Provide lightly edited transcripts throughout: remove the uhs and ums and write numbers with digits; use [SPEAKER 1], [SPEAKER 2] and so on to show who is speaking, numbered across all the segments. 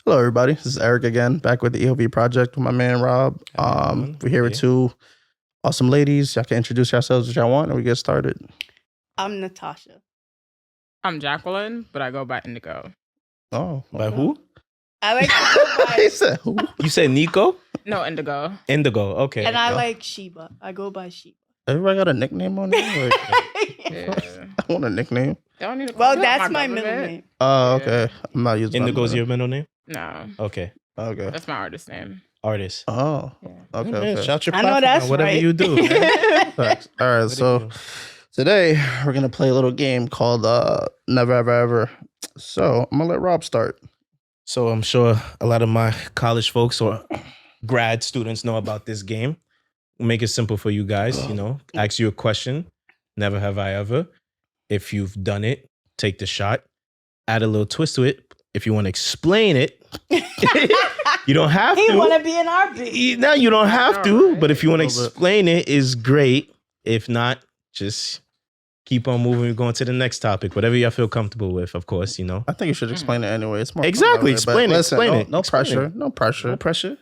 [SPEAKER 1] Hello, everybody. This is Eric again, back with the EOV project with my man Rob. We're here with two awesome ladies. Y'all can introduce yourselves if y'all want, and we get started.
[SPEAKER 2] I'm Natasha.
[SPEAKER 3] I'm Jacqueline, but I go by Indigo.
[SPEAKER 1] Oh,
[SPEAKER 4] By who?
[SPEAKER 2] I like to go
[SPEAKER 1] He
[SPEAKER 2] by,
[SPEAKER 1] said who?
[SPEAKER 4] You said Nico?
[SPEAKER 3] No, Indigo.
[SPEAKER 4] Indigo. Okay.
[SPEAKER 2] and I like Sheba. I go by Sheba.
[SPEAKER 1] Everybody got a nickname on there? Like,
[SPEAKER 3] Yeah.
[SPEAKER 1] I want a nickname.
[SPEAKER 3] They don't need to call
[SPEAKER 2] Well,
[SPEAKER 3] me
[SPEAKER 2] that's
[SPEAKER 3] out
[SPEAKER 2] my
[SPEAKER 3] government.
[SPEAKER 2] middle name.
[SPEAKER 1] Oh, okay. I'm not using my
[SPEAKER 4] Indigo's
[SPEAKER 1] middle.
[SPEAKER 4] your middle name?
[SPEAKER 3] No,
[SPEAKER 4] Okay.
[SPEAKER 1] Okay.
[SPEAKER 3] that's my artist name.
[SPEAKER 4] Artist.
[SPEAKER 1] Oh,
[SPEAKER 3] Yeah.
[SPEAKER 1] okay.
[SPEAKER 4] Man,
[SPEAKER 1] okay.
[SPEAKER 4] shout your
[SPEAKER 2] I know
[SPEAKER 4] platform
[SPEAKER 2] that's
[SPEAKER 4] out, whatever
[SPEAKER 2] right.
[SPEAKER 4] you do. Man.
[SPEAKER 1] Facts. All right, so today we're gonna play a little game called Never Ever Ever. So I'm gonna let Rob start.
[SPEAKER 4] So I'm sure a lot of my college folks or grad students know about this game. We'll make it simple for you guys, ask you a question. Never have I ever. If you've done it, take the shot. Add a little twist to it. If you want to explain it, you don't have
[SPEAKER 2] He
[SPEAKER 4] to.
[SPEAKER 2] want to be an RB.
[SPEAKER 4] No, you don't have to.
[SPEAKER 3] Alright.
[SPEAKER 4] But if you want to
[SPEAKER 1] A little bit.
[SPEAKER 4] explain it, is great. If not, just keep on moving. We're going to the next topic. Whatever y'all feel comfortable with, of course,
[SPEAKER 1] I think you should explain it anyway. It's more fun
[SPEAKER 4] Exactly.
[SPEAKER 1] that way, but
[SPEAKER 4] Explain it.
[SPEAKER 1] listen,
[SPEAKER 4] Explain
[SPEAKER 1] no,
[SPEAKER 4] it.
[SPEAKER 1] No
[SPEAKER 4] Explain
[SPEAKER 1] pressure.
[SPEAKER 4] it.
[SPEAKER 1] No pressure.
[SPEAKER 4] No pressure.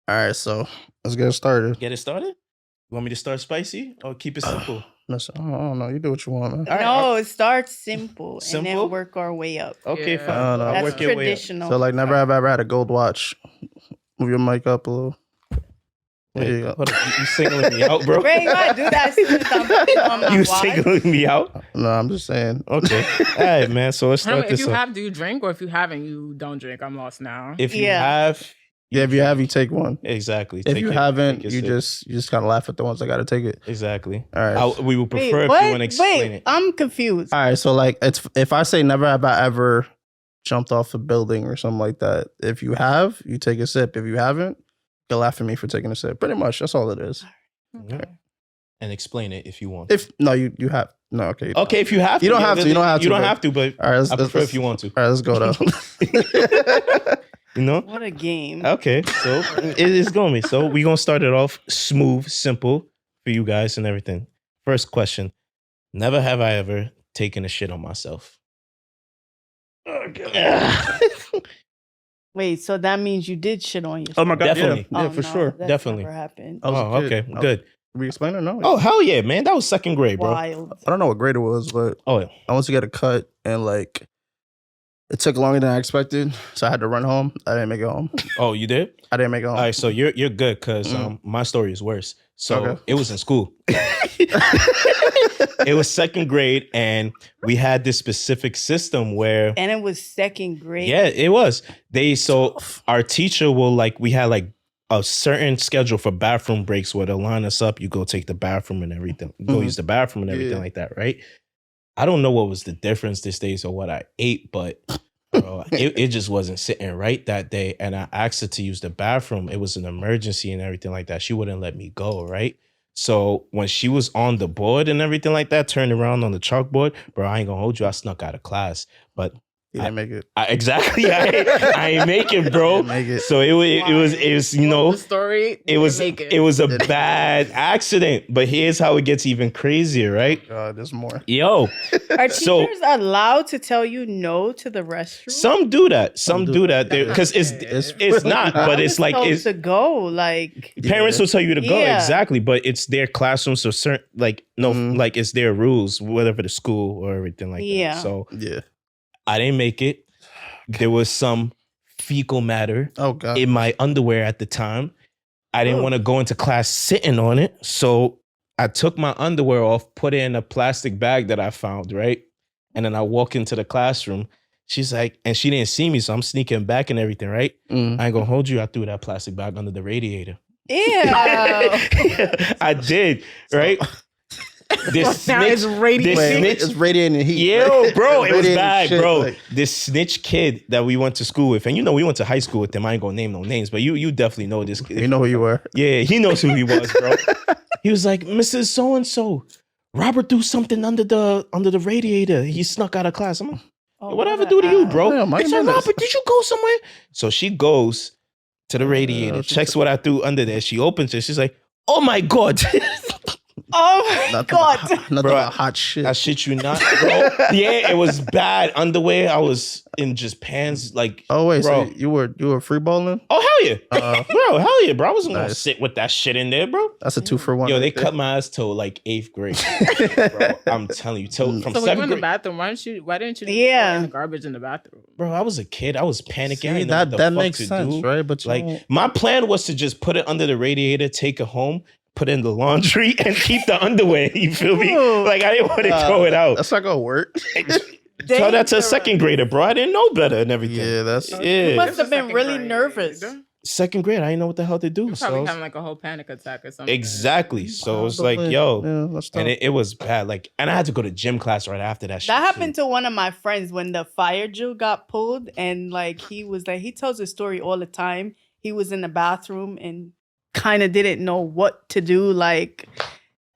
[SPEAKER 1] All right, so let's get started.
[SPEAKER 4] Get it started? You want me to start spicy or keep it simple?
[SPEAKER 1] Listen, I don't know. You do what you want, man.
[SPEAKER 4] All right,
[SPEAKER 2] No, it starts simple, and
[SPEAKER 4] Simple?
[SPEAKER 2] then work our way up.
[SPEAKER 4] Okay,
[SPEAKER 3] Yeah.
[SPEAKER 4] fine.
[SPEAKER 1] No, no,
[SPEAKER 4] I'll
[SPEAKER 2] That's
[SPEAKER 4] work your way up.
[SPEAKER 2] traditional.
[SPEAKER 1] So like never have I ever had a gold watch. Move your mic up a little. There you go.
[SPEAKER 4] Hold on. You singling me out, bro?
[SPEAKER 2] Great, I do that as soon as I'm putting on my
[SPEAKER 4] You
[SPEAKER 2] watch.
[SPEAKER 4] singling me out?
[SPEAKER 1] No, I'm just saying.
[SPEAKER 4] Okay. All right, man. So let's
[SPEAKER 3] I don't
[SPEAKER 4] start
[SPEAKER 3] know, if
[SPEAKER 4] this
[SPEAKER 3] you
[SPEAKER 4] up.
[SPEAKER 3] have, do you drink? Or if you haven't, you don't drink. I'm lost now.
[SPEAKER 4] If you
[SPEAKER 2] Yeah.
[SPEAKER 4] have,
[SPEAKER 1] Yeah, if you have, you take one.
[SPEAKER 4] exactly.
[SPEAKER 1] If
[SPEAKER 4] Take
[SPEAKER 1] you
[SPEAKER 4] it-
[SPEAKER 1] haven't,
[SPEAKER 4] take a
[SPEAKER 1] you
[SPEAKER 4] sip.
[SPEAKER 1] just kind of laugh at the ones that got to take it.
[SPEAKER 4] Exactly.
[SPEAKER 1] All right.
[SPEAKER 4] We would prefer if
[SPEAKER 2] Wait,
[SPEAKER 4] you want to explain
[SPEAKER 2] wait,
[SPEAKER 4] it.
[SPEAKER 2] I'm confused.
[SPEAKER 1] All right. So like, it's if I say never have I ever jumped off a building or something like that. If you have, you take a sip. If you haven't, you laugh at me for taking a sip. Pretty much. That's all it is.
[SPEAKER 4] Okay. And explain it if you want.
[SPEAKER 1] If no, you have no. Okay.
[SPEAKER 4] Okay, if you have to.
[SPEAKER 1] You don't
[SPEAKER 4] yeah,
[SPEAKER 1] have to, you don't have
[SPEAKER 4] You
[SPEAKER 1] to,
[SPEAKER 4] don't
[SPEAKER 1] but-
[SPEAKER 4] have to, but
[SPEAKER 1] All right.
[SPEAKER 4] I prefer if you want to.
[SPEAKER 1] All right. Let's go though.
[SPEAKER 4] You know?
[SPEAKER 2] What a game.
[SPEAKER 4] Okay, so it is going to be. So we're going to start it off smooth, simple for you guys and everything. First question. Never have I ever taken a shit on myself.
[SPEAKER 2] Wait, so that means you did shit on yourself?
[SPEAKER 1] Oh my god.
[SPEAKER 4] Definitely.
[SPEAKER 1] Yeah,
[SPEAKER 2] Oh,
[SPEAKER 1] for
[SPEAKER 2] no,
[SPEAKER 1] sure.
[SPEAKER 2] That's
[SPEAKER 4] Definitely.
[SPEAKER 2] never happened.
[SPEAKER 1] I was a
[SPEAKER 4] Oh,
[SPEAKER 1] kid.
[SPEAKER 4] okay, good.
[SPEAKER 1] We explain it? No.
[SPEAKER 4] Oh, hell yeah, man. That was second grade, bro.
[SPEAKER 2] Wild.
[SPEAKER 1] I don't know what grade it was, but
[SPEAKER 4] Oh, yeah.
[SPEAKER 1] I went to get a cut and like it took longer than I expected. So I had to run home. I didn't make it home.
[SPEAKER 4] Oh, you did?
[SPEAKER 1] I didn't make it home.
[SPEAKER 4] All right, so you're good because my story is worse. So
[SPEAKER 1] Okay.
[SPEAKER 4] it was in school. It was second grade, and we had this specific system where
[SPEAKER 2] And it was second grade.
[SPEAKER 4] yeah, it was. Our teacher will we had a certain schedule for bathroom breaks where they'll line us up. You go take the bathroom and everything. Go
[SPEAKER 1] Mhm.
[SPEAKER 4] use the bathroom and everything
[SPEAKER 1] Yeah.
[SPEAKER 4] like that, right? I don't know what was the difference this days or what I ate, but bro, it just wasn't sitting right that day. And I asked her to use the bathroom. It was an emergency and everything like that. She wouldn't let me go, right? So when she was on the board and everything like that, turned around on the chalkboard, bro, I ain't gonna hold you. I snuck out of class. But
[SPEAKER 1] He didn't make it.
[SPEAKER 4] exactly, I ain't make it, bro.
[SPEAKER 1] Didn't make it.
[SPEAKER 4] So it was
[SPEAKER 3] The story.
[SPEAKER 4] it was
[SPEAKER 3] make
[SPEAKER 4] it was a
[SPEAKER 1] Didn't
[SPEAKER 4] bad accident. But here's how it gets even crazier, right?
[SPEAKER 1] God, there's more.
[SPEAKER 4] Yo,
[SPEAKER 2] Are
[SPEAKER 4] So-
[SPEAKER 2] teachers allowed to tell you no to the restroom?
[SPEAKER 4] some do that. Some
[SPEAKER 1] do
[SPEAKER 4] do that because it's not, but it's like
[SPEAKER 2] told
[SPEAKER 4] it's
[SPEAKER 2] to go. Like
[SPEAKER 4] parents will tell you to go
[SPEAKER 2] Yeah.
[SPEAKER 4] exactly, but it's their classroom, so certain
[SPEAKER 1] Mhm.
[SPEAKER 4] it's their rules, whatever the school or everything like
[SPEAKER 2] Yeah.
[SPEAKER 4] that. So
[SPEAKER 1] Yeah.
[SPEAKER 4] I didn't make it. There was some fecal matter
[SPEAKER 1] Oh God.
[SPEAKER 4] in my underwear at the time. I didn't
[SPEAKER 2] Ooh.
[SPEAKER 4] want to go into class sitting on it. So I took my underwear off, put it in a plastic bag that I found, right? And then I walk into the classroom. She's like, and she didn't see me, so I'm sneaking back and everything, right?
[SPEAKER 1] Mm.
[SPEAKER 4] I ain't gonna hold you. I threw that plastic bag under the radiator.
[SPEAKER 2] ew.
[SPEAKER 4] I did, right? This
[SPEAKER 3] Now it's radiating.
[SPEAKER 4] this
[SPEAKER 1] Wait,
[SPEAKER 4] snitch-
[SPEAKER 1] it's radiating heat.
[SPEAKER 4] Yo, bro, it was
[SPEAKER 1] Radiating
[SPEAKER 4] bad,
[SPEAKER 1] shit,
[SPEAKER 4] bro.
[SPEAKER 1] like-
[SPEAKER 4] This snitch kid that we went to school with, and we went to high school with him. I ain't gonna name no names, but you definitely know this kid.
[SPEAKER 1] You know who you were.
[SPEAKER 4] Yeah, he knows who he was, bro. He was like, Mrs. So and so, Robert threw something under the radiator. He snuck out of class. I'm like,
[SPEAKER 2] Oh,
[SPEAKER 4] whatever
[SPEAKER 2] what
[SPEAKER 4] do
[SPEAKER 2] a
[SPEAKER 4] to you,
[SPEAKER 2] ass.
[SPEAKER 4] bro?
[SPEAKER 1] Yeah, my
[SPEAKER 4] He said,
[SPEAKER 1] goodness.
[SPEAKER 4] Robert, did you go somewhere? So she goes to the radiator,
[SPEAKER 1] she
[SPEAKER 4] checks what I threw under there. She opens it. She's like, oh my God.
[SPEAKER 2] Oh my
[SPEAKER 1] Nothing
[SPEAKER 2] god.
[SPEAKER 1] nothing
[SPEAKER 4] Bro,
[SPEAKER 1] but hot shit.
[SPEAKER 4] I shit you not, bro. Yeah, it was bad. Underwear. I was in just pants, like.
[SPEAKER 1] Oh wait,
[SPEAKER 4] bro.
[SPEAKER 1] so you were free balling?
[SPEAKER 4] Oh hell yeah, bro. Hell yeah, bro. I wasn't gonna
[SPEAKER 1] Nice.
[SPEAKER 4] sit with that shit in there, bro.
[SPEAKER 1] That's a 2-for-1.
[SPEAKER 4] Yo, they
[SPEAKER 1] right there.
[SPEAKER 4] cut my ass till like 8th grade, bro. I'm telling you, from
[SPEAKER 3] So when you
[SPEAKER 4] 7th
[SPEAKER 3] in the
[SPEAKER 4] grade,
[SPEAKER 3] bathroom, why didn't you just
[SPEAKER 2] Yeah.
[SPEAKER 3] throw in the garbage in the bathroom?
[SPEAKER 4] bro. I was a kid. I was panicking. I
[SPEAKER 1] See,
[SPEAKER 4] didn't know what the
[SPEAKER 1] that
[SPEAKER 4] fuck
[SPEAKER 1] makes
[SPEAKER 4] to
[SPEAKER 1] sense,
[SPEAKER 4] do.
[SPEAKER 1] right? But you
[SPEAKER 4] Like
[SPEAKER 1] don't-
[SPEAKER 4] my plan was to just put it under the radiator, take it home, put it in the laundry, and keep the underwear. You feel me?
[SPEAKER 2] Ooh.
[SPEAKER 4] Like I didn't want to throw it out.
[SPEAKER 1] That's not gonna work.
[SPEAKER 4] Tell that to a
[SPEAKER 2] Dangerous.
[SPEAKER 4] 2nd grader, bro. I didn't know better and everything.
[SPEAKER 1] Yeah, that's
[SPEAKER 4] Yeah.
[SPEAKER 2] Must have been
[SPEAKER 3] Second
[SPEAKER 2] really
[SPEAKER 3] grade.
[SPEAKER 2] nervous.
[SPEAKER 4] 2nd grade, I didn't know what the hell to do.
[SPEAKER 3] You're probably
[SPEAKER 4] So
[SPEAKER 3] having like a whole panic attack or something.
[SPEAKER 4] exactly. So it's like, yo,
[SPEAKER 1] yeah, that's tough.
[SPEAKER 4] and it was bad. Like, and I had to go to gym class right after that. Shit
[SPEAKER 2] That happened to one of my friends when the fire drill got pulled, and like he tells a story all the time. He was in the bathroom and kind of didn't know what to do, like,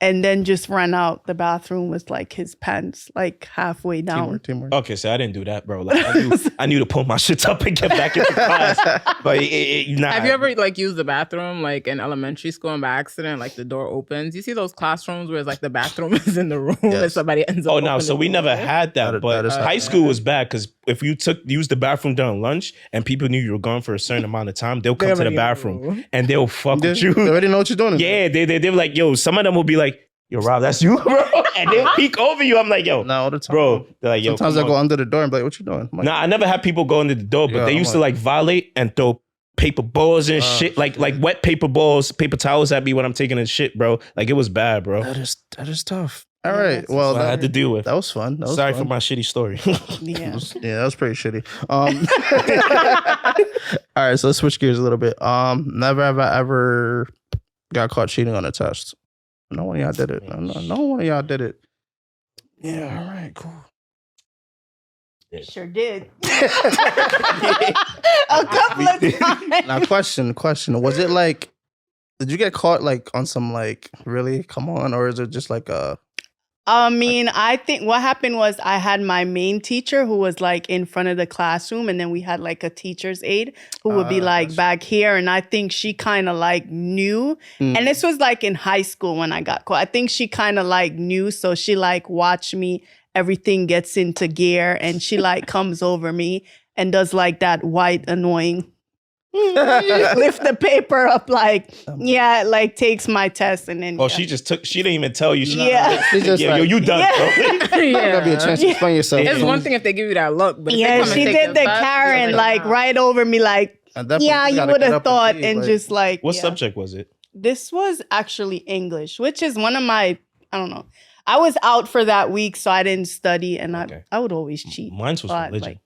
[SPEAKER 2] and then just ran out the bathroom with like his pants like halfway down.
[SPEAKER 1] Teamwork.
[SPEAKER 4] Okay, so I didn't do that, bro. Like I knew to pull my shit up and get back into class. But nah.
[SPEAKER 3] Have you ever like used the bathroom like in elementary school and by accident, like the door opens? You see those classrooms where it's like the bathroom is in the room and
[SPEAKER 1] Yes.
[SPEAKER 3] somebody ends up.
[SPEAKER 4] Oh no,
[SPEAKER 3] opening
[SPEAKER 4] so
[SPEAKER 3] the
[SPEAKER 4] we never
[SPEAKER 3] door?
[SPEAKER 4] had that.
[SPEAKER 1] That
[SPEAKER 4] But
[SPEAKER 1] is
[SPEAKER 4] high
[SPEAKER 1] happened.
[SPEAKER 4] school was bad because if you used the bathroom during lunch and people knew you were gone for a certain amount of time, they'll come to the
[SPEAKER 3] already
[SPEAKER 4] bathroom
[SPEAKER 3] know.
[SPEAKER 4] and they'll fuck with
[SPEAKER 1] They
[SPEAKER 4] you.
[SPEAKER 1] already know what you're doing.
[SPEAKER 4] Yeah, they were like, yo, some of them will be like, yo, Rob, that's you, bro. And they'll peek over you. I'm like, yo,
[SPEAKER 1] Not all the time.
[SPEAKER 4] bro. They're like, yo,
[SPEAKER 1] Sometimes
[SPEAKER 4] come
[SPEAKER 1] I go
[SPEAKER 4] on.
[SPEAKER 1] under the door and be like, "What you doing?" I'm like,
[SPEAKER 4] Nah, I never had people go into the door, but
[SPEAKER 1] Yeah,
[SPEAKER 4] they
[SPEAKER 1] I'm
[SPEAKER 4] used to like violate and throw paper balls and shit, like wet paper balls, paper towels at me when I'm taking a shit, bro. Like it was bad, bro.
[SPEAKER 1] that is tough. All
[SPEAKER 2] Yeah,
[SPEAKER 1] right.
[SPEAKER 2] that's
[SPEAKER 1] Well,
[SPEAKER 4] That's what I had to deal with.
[SPEAKER 1] that was fun. That was
[SPEAKER 4] Sorry
[SPEAKER 1] fun.
[SPEAKER 4] for my shitty story.
[SPEAKER 2] Yeah.
[SPEAKER 1] Yeah, that was pretty shitty. All right, so let's switch gears a little bit. Never have I ever got caught cheating on a test. No one of y'all did it. No one of y'all did it. Yeah. All right. Cool.
[SPEAKER 2] Sure did. A couple of times.
[SPEAKER 1] Now, question. Was it like? Did you get caught like on some like really? Come on, or is it just like a?
[SPEAKER 2] I mean, I think what happened was I had my main teacher who was like in front of the classroom, and then we had like a teacher's aide who would be like
[SPEAKER 1] gotcha.
[SPEAKER 2] back here. And I think she kind of like knew.
[SPEAKER 1] Mm.
[SPEAKER 2] And this was like in high school when I got caught. I think she kind of like knew. So she like watched me. Everything gets into gear, and she like comes over me and does like that white annoying. Lift the paper up like, yeah, like takes my test and then
[SPEAKER 4] Oh,
[SPEAKER 2] yeah.
[SPEAKER 4] she didn't even tell you. She,
[SPEAKER 2] Yeah.
[SPEAKER 1] She's just
[SPEAKER 4] yeah, yo,
[SPEAKER 1] like,
[SPEAKER 4] you done,
[SPEAKER 2] Yeah.
[SPEAKER 4] bro.
[SPEAKER 1] There gotta be a chance to explain yourself.
[SPEAKER 3] It's one thing if they give you that look, but if they
[SPEAKER 2] Yeah,
[SPEAKER 3] come and
[SPEAKER 2] she
[SPEAKER 3] take
[SPEAKER 2] did
[SPEAKER 3] your
[SPEAKER 2] the
[SPEAKER 3] test,
[SPEAKER 2] Karen
[SPEAKER 3] you're
[SPEAKER 2] like
[SPEAKER 3] nah.
[SPEAKER 2] right over me, like,
[SPEAKER 1] At that point,
[SPEAKER 2] yeah, you
[SPEAKER 1] gotta
[SPEAKER 2] would
[SPEAKER 1] get
[SPEAKER 2] have
[SPEAKER 1] up
[SPEAKER 2] thought,
[SPEAKER 1] leave,
[SPEAKER 2] and
[SPEAKER 1] like-
[SPEAKER 2] just like,
[SPEAKER 4] What
[SPEAKER 2] yeah.
[SPEAKER 4] subject was it?
[SPEAKER 2] This was actually English, which is one of my, I don't know. I was out for that week, so I didn't study, and
[SPEAKER 4] Okay.
[SPEAKER 2] I would always cheat.
[SPEAKER 4] Mine was
[SPEAKER 2] but,
[SPEAKER 4] religion.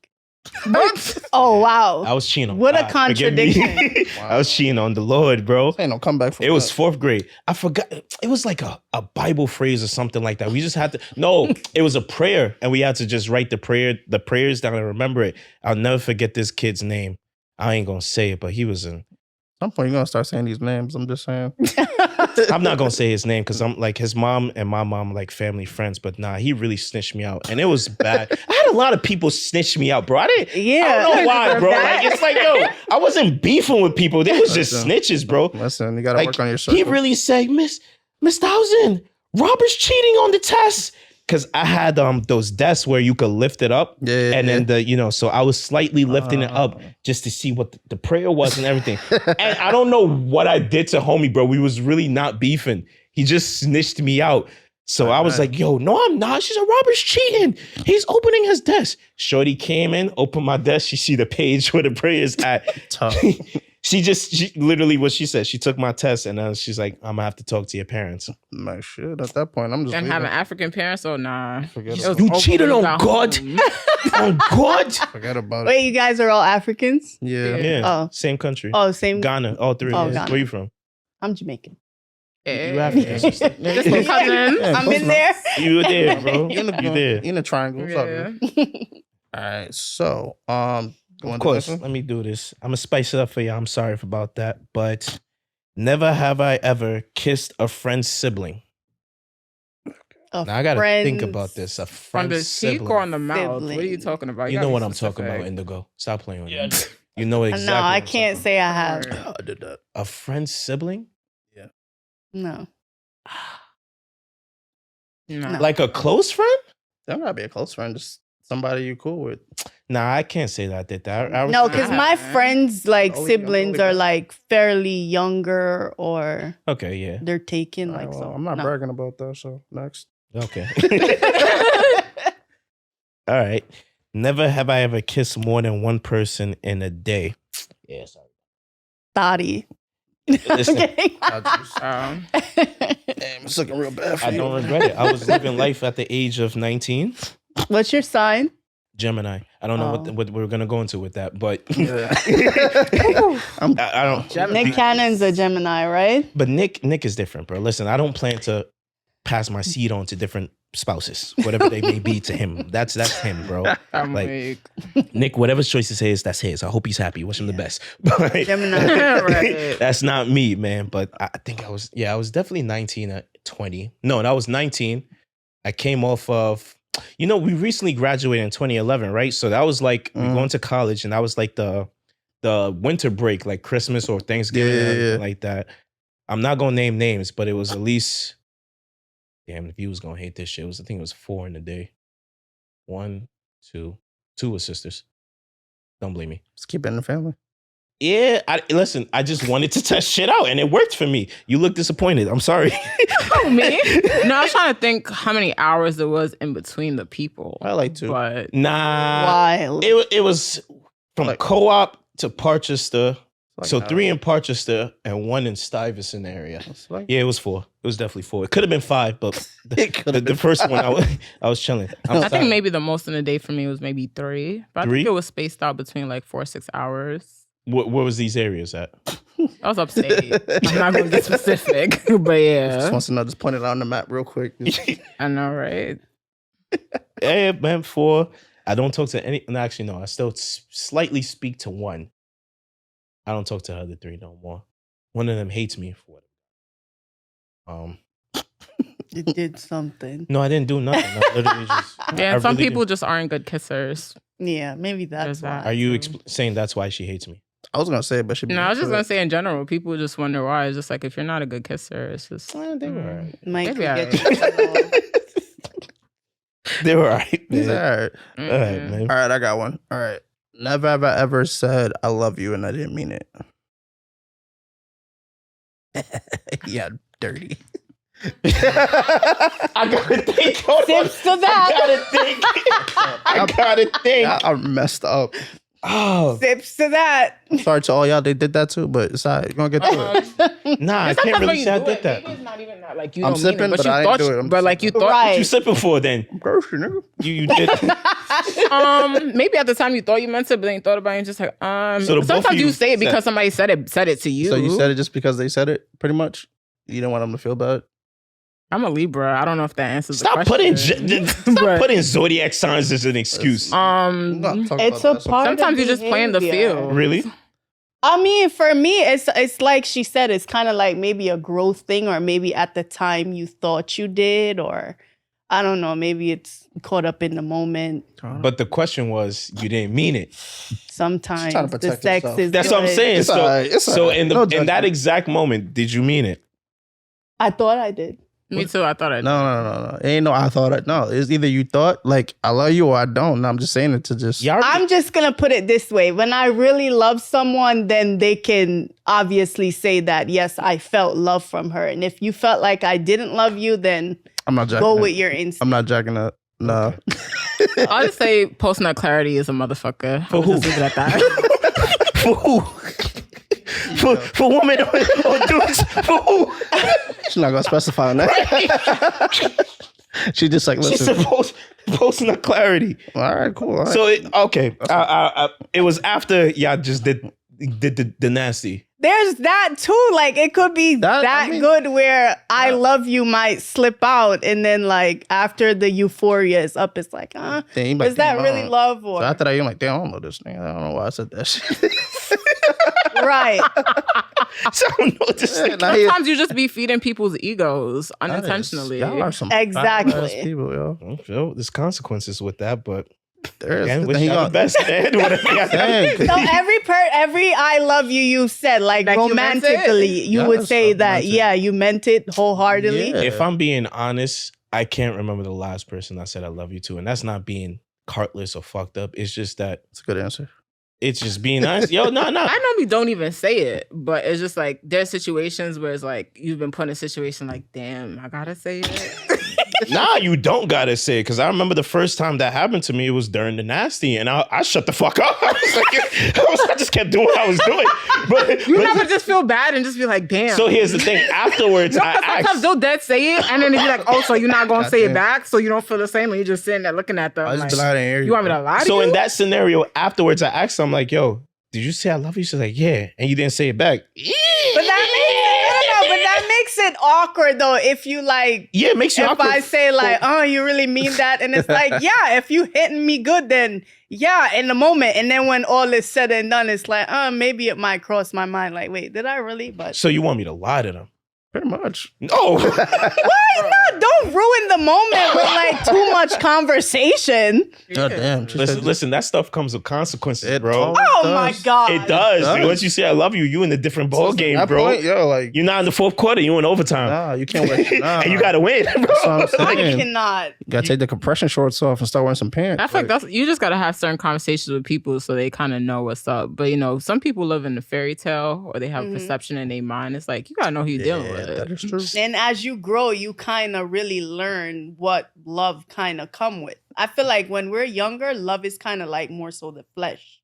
[SPEAKER 2] Oh wow!
[SPEAKER 4] I was cheating on
[SPEAKER 2] What a
[SPEAKER 4] God. Forgive me.
[SPEAKER 2] contradiction.
[SPEAKER 4] I was cheating on the Lord, bro.
[SPEAKER 1] Ain't no comeback from
[SPEAKER 4] It was
[SPEAKER 1] that.
[SPEAKER 4] 4th grade. I forgot. It was like a Bible phrase or something like that. We just had to. No, it was a prayer, and we had to just write the prayers down and remember it. I'll never forget this kid's name. I ain't gonna say it, but he was in.
[SPEAKER 1] At some point, you're gonna start saying these names. I'm just saying.
[SPEAKER 4] I'm not gonna say his name because I'm like his mom and my mom are like family friends, but nah, he really snitched me out, and it was bad. I had a lot of people snitch me out, bro. I didn't.
[SPEAKER 2] Yeah.
[SPEAKER 4] I don't know why, bro.
[SPEAKER 2] That-
[SPEAKER 4] Like it's like, yo, I wasn't beefing with people. They was just
[SPEAKER 1] Listen.
[SPEAKER 4] snitches, bro.
[SPEAKER 1] Listen, you gotta
[SPEAKER 4] Like
[SPEAKER 1] work on your circle.
[SPEAKER 4] he really said, Miss Thousand, Robert's cheating on the test. Cause I had those desks where you could lift it up,
[SPEAKER 1] Yeah,
[SPEAKER 4] and
[SPEAKER 1] yeah.
[SPEAKER 4] then so I was slightly lifting it up just to see what the prayer was and everything. And I don't know what I did to homie, bro. We was really not beefing. He just snitched me out. So I was like, yo, no, I'm not. She said, Robert's cheating. He's opening his desk. Shorty came in, opened my desk. She see the page where the prayer is at.
[SPEAKER 1] Tough.
[SPEAKER 4] She literally what she said. She took my test and she's like, I'm gonna have to talk to your parents.
[SPEAKER 1] My shit. At that point, I'm just
[SPEAKER 3] And
[SPEAKER 1] leaving.
[SPEAKER 3] having African parents, oh nah.
[SPEAKER 1] Forget
[SPEAKER 3] It
[SPEAKER 1] about
[SPEAKER 3] was
[SPEAKER 1] it.
[SPEAKER 4] You
[SPEAKER 3] over
[SPEAKER 4] cheated
[SPEAKER 3] when
[SPEAKER 4] on
[SPEAKER 3] got
[SPEAKER 4] God?
[SPEAKER 3] home.
[SPEAKER 4] Oh God.
[SPEAKER 1] Forget about it.
[SPEAKER 2] Wait, you guys are all Africans?
[SPEAKER 1] Yeah.
[SPEAKER 4] Yeah.
[SPEAKER 2] Oh.
[SPEAKER 4] Same country.
[SPEAKER 2] Oh, same.
[SPEAKER 4] Ghana. All three.
[SPEAKER 2] Oh,
[SPEAKER 4] of us.
[SPEAKER 2] Ghana.
[SPEAKER 4] Where you from?
[SPEAKER 2] I'm Jamaican.
[SPEAKER 4] You African sister.
[SPEAKER 3] This my cousin.
[SPEAKER 1] Yeah,
[SPEAKER 2] I'm
[SPEAKER 1] close
[SPEAKER 2] in
[SPEAKER 1] enough.
[SPEAKER 2] there.
[SPEAKER 4] You were there, bro.
[SPEAKER 1] You in the,
[SPEAKER 4] You there.
[SPEAKER 1] in the triangle. What's up,
[SPEAKER 3] Yeah.
[SPEAKER 1] dude? All right. So,
[SPEAKER 4] Of course. Let me do this. I'm gonna spice it up for you. I'm sorry about that, but never have I ever kissed a friend's sibling. Now I gotta think about this. A
[SPEAKER 3] On
[SPEAKER 4] friend's
[SPEAKER 3] the cheek
[SPEAKER 4] sibling.
[SPEAKER 3] or on the mouth? What are you
[SPEAKER 2] Sibling.
[SPEAKER 3] talking about?
[SPEAKER 4] You
[SPEAKER 3] gotta
[SPEAKER 4] know
[SPEAKER 3] be
[SPEAKER 4] what I'm talking about,
[SPEAKER 3] specific.
[SPEAKER 4] Indigo. Stop playing with me. You know exactly.
[SPEAKER 2] No, I
[SPEAKER 4] what I'm
[SPEAKER 2] can't
[SPEAKER 4] talking
[SPEAKER 2] say I have.
[SPEAKER 3] Alright.
[SPEAKER 1] I did that.
[SPEAKER 4] about. A friend's sibling.
[SPEAKER 2] No.
[SPEAKER 3] No.
[SPEAKER 4] Like a close friend?
[SPEAKER 1] That might be a close friend, just somebody you cool with.
[SPEAKER 4] Nah, I can't say that I did that. I was,
[SPEAKER 2] No, because my friends, like
[SPEAKER 1] Oh, we-
[SPEAKER 2] siblings,
[SPEAKER 1] oh, we
[SPEAKER 2] are
[SPEAKER 1] got-
[SPEAKER 2] like fairly younger or
[SPEAKER 4] okay, yeah.
[SPEAKER 2] they're taken.
[SPEAKER 1] All right,
[SPEAKER 2] Like
[SPEAKER 1] well,
[SPEAKER 2] so.
[SPEAKER 1] I'm not
[SPEAKER 2] no.
[SPEAKER 1] bragging about that. So next,
[SPEAKER 4] Okay. All right. Never have I ever kissed more than one person in a day. Yeah, sorry.
[SPEAKER 2] Thotty.
[SPEAKER 4] Listen,
[SPEAKER 2] Okay.
[SPEAKER 3] Um,
[SPEAKER 1] damn, it's looking real bad for
[SPEAKER 4] I
[SPEAKER 1] you.
[SPEAKER 4] don't regret it. I was living life at the age of 19.
[SPEAKER 2] What's your sign?
[SPEAKER 4] Gemini. I don't know
[SPEAKER 2] Oh.
[SPEAKER 4] what we're gonna go into with that, but
[SPEAKER 1] Yeah.
[SPEAKER 4] I don't.
[SPEAKER 3] Gemini.
[SPEAKER 2] Nick Cannon's a Gemini, right?
[SPEAKER 4] But Nick is different, bro. Listen, I don't plan to pass my seed on to different spouses, whatever they may be to him. That's him, bro.
[SPEAKER 3] I'm
[SPEAKER 4] Like,
[SPEAKER 3] like,
[SPEAKER 4] Nick, whatever choice he says, that's his. I hope he's happy. Wish him the best. But
[SPEAKER 2] Gemini.
[SPEAKER 3] Right.
[SPEAKER 4] that's not me, man. But I think I was definitely 19 at 20. No, and I was 19. I came off of, we recently graduated in 2011, right? So that was like we going to college, and that was like the winter break, like Christmas or Thanksgiving, or anything like that. I'm not gonna name names, but it was at least, damn, if you was gonna hate this shit, I think it was 4 in the day. 1, 2 were sisters. Don't blame me.
[SPEAKER 1] Just keep it in the family.
[SPEAKER 4] Yeah, listen, I just wanted to test shit out, and it worked for me. You look disappointed. I'm sorry.
[SPEAKER 3] oh, me? No, I was trying to think how many hours there was in between the people.
[SPEAKER 1] I like to.
[SPEAKER 3] But
[SPEAKER 4] Nah.
[SPEAKER 2] Wild.
[SPEAKER 4] It was from
[SPEAKER 1] Like-
[SPEAKER 4] Co-op to Parchester.
[SPEAKER 1] Like,
[SPEAKER 4] So 3 in Parchester and 1 in Stuyvesant area.
[SPEAKER 1] It's like,
[SPEAKER 4] Yeah, it was 4. It was definitely 4. It could have been 5, but
[SPEAKER 1] It could've
[SPEAKER 4] the
[SPEAKER 1] been
[SPEAKER 4] first one I was chilling. I'm
[SPEAKER 3] I
[SPEAKER 4] sorry.
[SPEAKER 3] think maybe the most in a day for me was maybe 3. But I
[SPEAKER 4] 3?
[SPEAKER 3] think it was spaced out between like 4 or 6 hours.
[SPEAKER 4] Where was these areas at?
[SPEAKER 3] I was upstate. I'm not going to get specific, but
[SPEAKER 1] just
[SPEAKER 3] yeah.
[SPEAKER 1] wants to know. Just point it out on the map real quick. Just-
[SPEAKER 3] I know, right?
[SPEAKER 4] Yeah, man, 4. I don't talk to any. No, actually, no. I still slightly speak to 1. I don't talk to the other 3 no more. One of them hates me for it.
[SPEAKER 2] You did something.
[SPEAKER 4] No, I didn't do nothing. I literally just.
[SPEAKER 3] Yeah,
[SPEAKER 4] I
[SPEAKER 3] some
[SPEAKER 4] really
[SPEAKER 3] people just aren't good kissers.
[SPEAKER 2] Yeah, maybe that's
[SPEAKER 3] There's that.
[SPEAKER 2] why.
[SPEAKER 4] Are you saying that's why she hates me?
[SPEAKER 1] I was gonna say, but she.
[SPEAKER 3] No, I was just going to say in general, people just wonder why. It's just like if you're not a good kisser, it's just.
[SPEAKER 4] They were alright.
[SPEAKER 2] Mike,
[SPEAKER 3] Maybe
[SPEAKER 2] you
[SPEAKER 3] I-
[SPEAKER 2] get your
[SPEAKER 4] They were alright,
[SPEAKER 1] All
[SPEAKER 4] man.
[SPEAKER 1] right,
[SPEAKER 4] All right,
[SPEAKER 3] Mm-mm.
[SPEAKER 4] man.
[SPEAKER 1] all right. I got one. All right. Never have I ever said I love you and I didn't mean it. Yeah, dirty.
[SPEAKER 4] I gotta think. Hold on.
[SPEAKER 2] Sips to that.
[SPEAKER 4] I gotta think. I gotta think.
[SPEAKER 1] I messed up.
[SPEAKER 4] Oh,
[SPEAKER 2] Sips to that.
[SPEAKER 1] Sorry to all y'all. They did that too, but it's all right. You're gonna get through it.
[SPEAKER 4] nah, I
[SPEAKER 3] It's
[SPEAKER 4] can't
[SPEAKER 3] not
[SPEAKER 4] really
[SPEAKER 3] you
[SPEAKER 4] say I
[SPEAKER 3] do
[SPEAKER 4] did
[SPEAKER 3] it.
[SPEAKER 4] that.
[SPEAKER 3] Maybe it's not even that. Like you
[SPEAKER 1] I'm
[SPEAKER 3] don't mean
[SPEAKER 1] sipping,
[SPEAKER 3] it,
[SPEAKER 1] but
[SPEAKER 3] you
[SPEAKER 1] I
[SPEAKER 3] thought,
[SPEAKER 1] didn't do it. I'm
[SPEAKER 3] but like you
[SPEAKER 1] sipping.
[SPEAKER 3] thought.
[SPEAKER 2] Right.
[SPEAKER 4] What you sipping for then?
[SPEAKER 1] I'm thirsty, nigga.
[SPEAKER 4] You did.
[SPEAKER 3] Maybe at the time you thought you meant it, but then you thought about it and just like,
[SPEAKER 4] So the both of
[SPEAKER 3] sometimes
[SPEAKER 4] you
[SPEAKER 3] you say it because
[SPEAKER 4] said-
[SPEAKER 3] somebody said it to you.
[SPEAKER 1] So you said it just because they said it, pretty much. You didn't want them to feel bad.
[SPEAKER 3] I'm a Libra. I don't know if that answers
[SPEAKER 4] Stop
[SPEAKER 3] the
[SPEAKER 4] putting
[SPEAKER 3] question.
[SPEAKER 4] stop
[SPEAKER 3] But,
[SPEAKER 4] putting zodiac signs as an excuse.
[SPEAKER 1] I'm not talking
[SPEAKER 2] It's
[SPEAKER 1] about
[SPEAKER 2] a
[SPEAKER 1] that.
[SPEAKER 2] part.
[SPEAKER 3] sometimes
[SPEAKER 2] of
[SPEAKER 3] you're just playing the
[SPEAKER 2] behavior.
[SPEAKER 3] field.
[SPEAKER 4] Really?
[SPEAKER 2] I mean, for me, it's like she said, it's kind of like maybe a growth thing, or maybe at the time you thought you did, or I don't know, maybe it's caught up in the moment.
[SPEAKER 4] But the question was, you didn't mean it.
[SPEAKER 2] Sometimes
[SPEAKER 1] trying to
[SPEAKER 2] the
[SPEAKER 1] protect
[SPEAKER 2] sex
[SPEAKER 1] herself.
[SPEAKER 2] is
[SPEAKER 4] That's what I'm
[SPEAKER 2] good.
[SPEAKER 4] saying.
[SPEAKER 1] It's
[SPEAKER 4] So,
[SPEAKER 1] all right. It's
[SPEAKER 4] so
[SPEAKER 1] all right.
[SPEAKER 4] in
[SPEAKER 1] No
[SPEAKER 4] in that
[SPEAKER 1] judgment.
[SPEAKER 4] exact moment, did you mean it?
[SPEAKER 2] I thought I did.
[SPEAKER 3] Me too. I thought I did.
[SPEAKER 1] No. Ain't no I thought it. No, it's either you thought like I love you or I don't. No, I'm just saying it to just.
[SPEAKER 4] Y'all already-
[SPEAKER 2] I'm just gonna put it this way: when I really love someone, then they can obviously say that yes, I felt love from her. And if you felt like I didn't love you, then
[SPEAKER 1] I'm not jacking
[SPEAKER 2] go
[SPEAKER 1] it.
[SPEAKER 2] with your instinct.
[SPEAKER 1] I'm not jacking it. No.
[SPEAKER 3] I'll just say post nut clarity is a motherfucker.
[SPEAKER 4] For
[SPEAKER 3] I'll
[SPEAKER 4] who?
[SPEAKER 3] just leave it at that.
[SPEAKER 4] For who? For women or dudes? For who?
[SPEAKER 1] She's not gonna specify on that. She just like
[SPEAKER 4] She
[SPEAKER 1] listen.
[SPEAKER 4] said posting a clarity.
[SPEAKER 1] All right, cool. All right.
[SPEAKER 4] So it was after y'all just did the nasty.
[SPEAKER 2] There's that too. Like it could be
[SPEAKER 1] That-
[SPEAKER 2] that
[SPEAKER 1] I mean-
[SPEAKER 2] good where I love you might slip out, and then like after the euphoria is up, it's like,
[SPEAKER 1] Damn, you like,
[SPEAKER 2] is that
[SPEAKER 1] damn,
[SPEAKER 2] really
[SPEAKER 1] I-
[SPEAKER 2] love or
[SPEAKER 1] So after that, you're like, damn, I don't know this nigga. I don't know why I said that shit.
[SPEAKER 2] right?
[SPEAKER 4] So I don't know this
[SPEAKER 1] Yeah,
[SPEAKER 4] thing.
[SPEAKER 1] now he-
[SPEAKER 3] Sometimes you just be feeding people's egos unintentionally.
[SPEAKER 1] Y'all are some
[SPEAKER 2] Exactly.
[SPEAKER 1] foul-ass people, yo.
[SPEAKER 4] Well, there's consequences with that, but
[SPEAKER 1] There is.
[SPEAKER 4] again, wish
[SPEAKER 1] Then he
[SPEAKER 4] y'all the
[SPEAKER 1] got-
[SPEAKER 4] best, man. Whatever y'all
[SPEAKER 1] Dang,
[SPEAKER 2] So every I love you you said like
[SPEAKER 3] Like you meant it?
[SPEAKER 2] romantically, you
[SPEAKER 1] Yeah,
[SPEAKER 2] would
[SPEAKER 1] that's
[SPEAKER 2] say
[SPEAKER 1] what I
[SPEAKER 2] that
[SPEAKER 1] meant it.
[SPEAKER 2] yeah, you meant it wholeheartedly.
[SPEAKER 1] Yeah.
[SPEAKER 4] If I'm being honest, I can't remember the last person I said I love you to, and that's not being heartless or fucked up. It's just that
[SPEAKER 1] It's a good answer.
[SPEAKER 4] it's just being honest. Yo, no.
[SPEAKER 3] I normally don't even say it, but it's just like there's situations where it's like you've been put in a situation like, damn, I gotta say it.
[SPEAKER 4] Nah, you don't gotta say it. Because I remember the first time that happened to me, it was during the nasty, and I shut the fuck up. I was like, I just kept doing what I was doing. But
[SPEAKER 3] You never just feel bad and just be like, damn.
[SPEAKER 4] So here's the thing. Afterwards,
[SPEAKER 3] No,
[SPEAKER 4] I
[SPEAKER 3] 'cause sometimes
[SPEAKER 4] asked.
[SPEAKER 3] they'll dead say it, and then they be like, "Oh, so you're not gonna say it
[SPEAKER 1] Goddamn.
[SPEAKER 3] back, so you don't feel the same." And you're just sitting there looking at them.
[SPEAKER 1] I
[SPEAKER 3] Like,
[SPEAKER 1] just be like, I didn't hear
[SPEAKER 3] you want me to lie to
[SPEAKER 4] So
[SPEAKER 3] you?
[SPEAKER 4] in that scenario, afterwards, I asked her, I'm like, yo, did you say I love you? She's like, yeah. And you didn't say it back.
[SPEAKER 2] But that makes it awkward though. If you like,
[SPEAKER 4] Yeah, it makes you
[SPEAKER 2] if
[SPEAKER 4] awkward.
[SPEAKER 2] I say like, oh, you really mean that, and it's like, yeah, if you hitting me good, then yeah, in the moment, and then when all is said and done, it's like, maybe it might cross my mind, like, wait, did I really? But
[SPEAKER 4] So you want me to lie to them?
[SPEAKER 1] Pretty much.
[SPEAKER 4] No.
[SPEAKER 2] why not? Don't ruin the moment with like too much conversation.
[SPEAKER 1] God damn. She said-
[SPEAKER 4] Listen, that stuff comes with consequences,
[SPEAKER 1] It
[SPEAKER 4] bro.
[SPEAKER 1] always
[SPEAKER 2] Oh
[SPEAKER 1] does.
[SPEAKER 2] my god,
[SPEAKER 4] It does.
[SPEAKER 1] It does.
[SPEAKER 4] Once you say I love you, you in a different ball game,
[SPEAKER 1] That
[SPEAKER 4] bro.
[SPEAKER 1] point, yo, like,
[SPEAKER 4] You're not in the fourth quarter. You in overtime.
[SPEAKER 1] nah, you can't win. Nah.
[SPEAKER 4] And you got to win, bro.
[SPEAKER 1] That's what I'm
[SPEAKER 2] I
[SPEAKER 1] saying.
[SPEAKER 2] cannot.
[SPEAKER 1] You gotta take the compression shorts off and start wearing some pants.
[SPEAKER 3] I feel like that's you just gotta have certain conversations with people so they kind of know what's up. But you know, some people live in a fairy tale or they have a perception in their mind. It's like you gotta know who you're dealing with.
[SPEAKER 1] that is true.
[SPEAKER 2] And as you grow, you kind of really learn what love kind of come with. I feel like when we're younger, love is kind of like more so the flesh.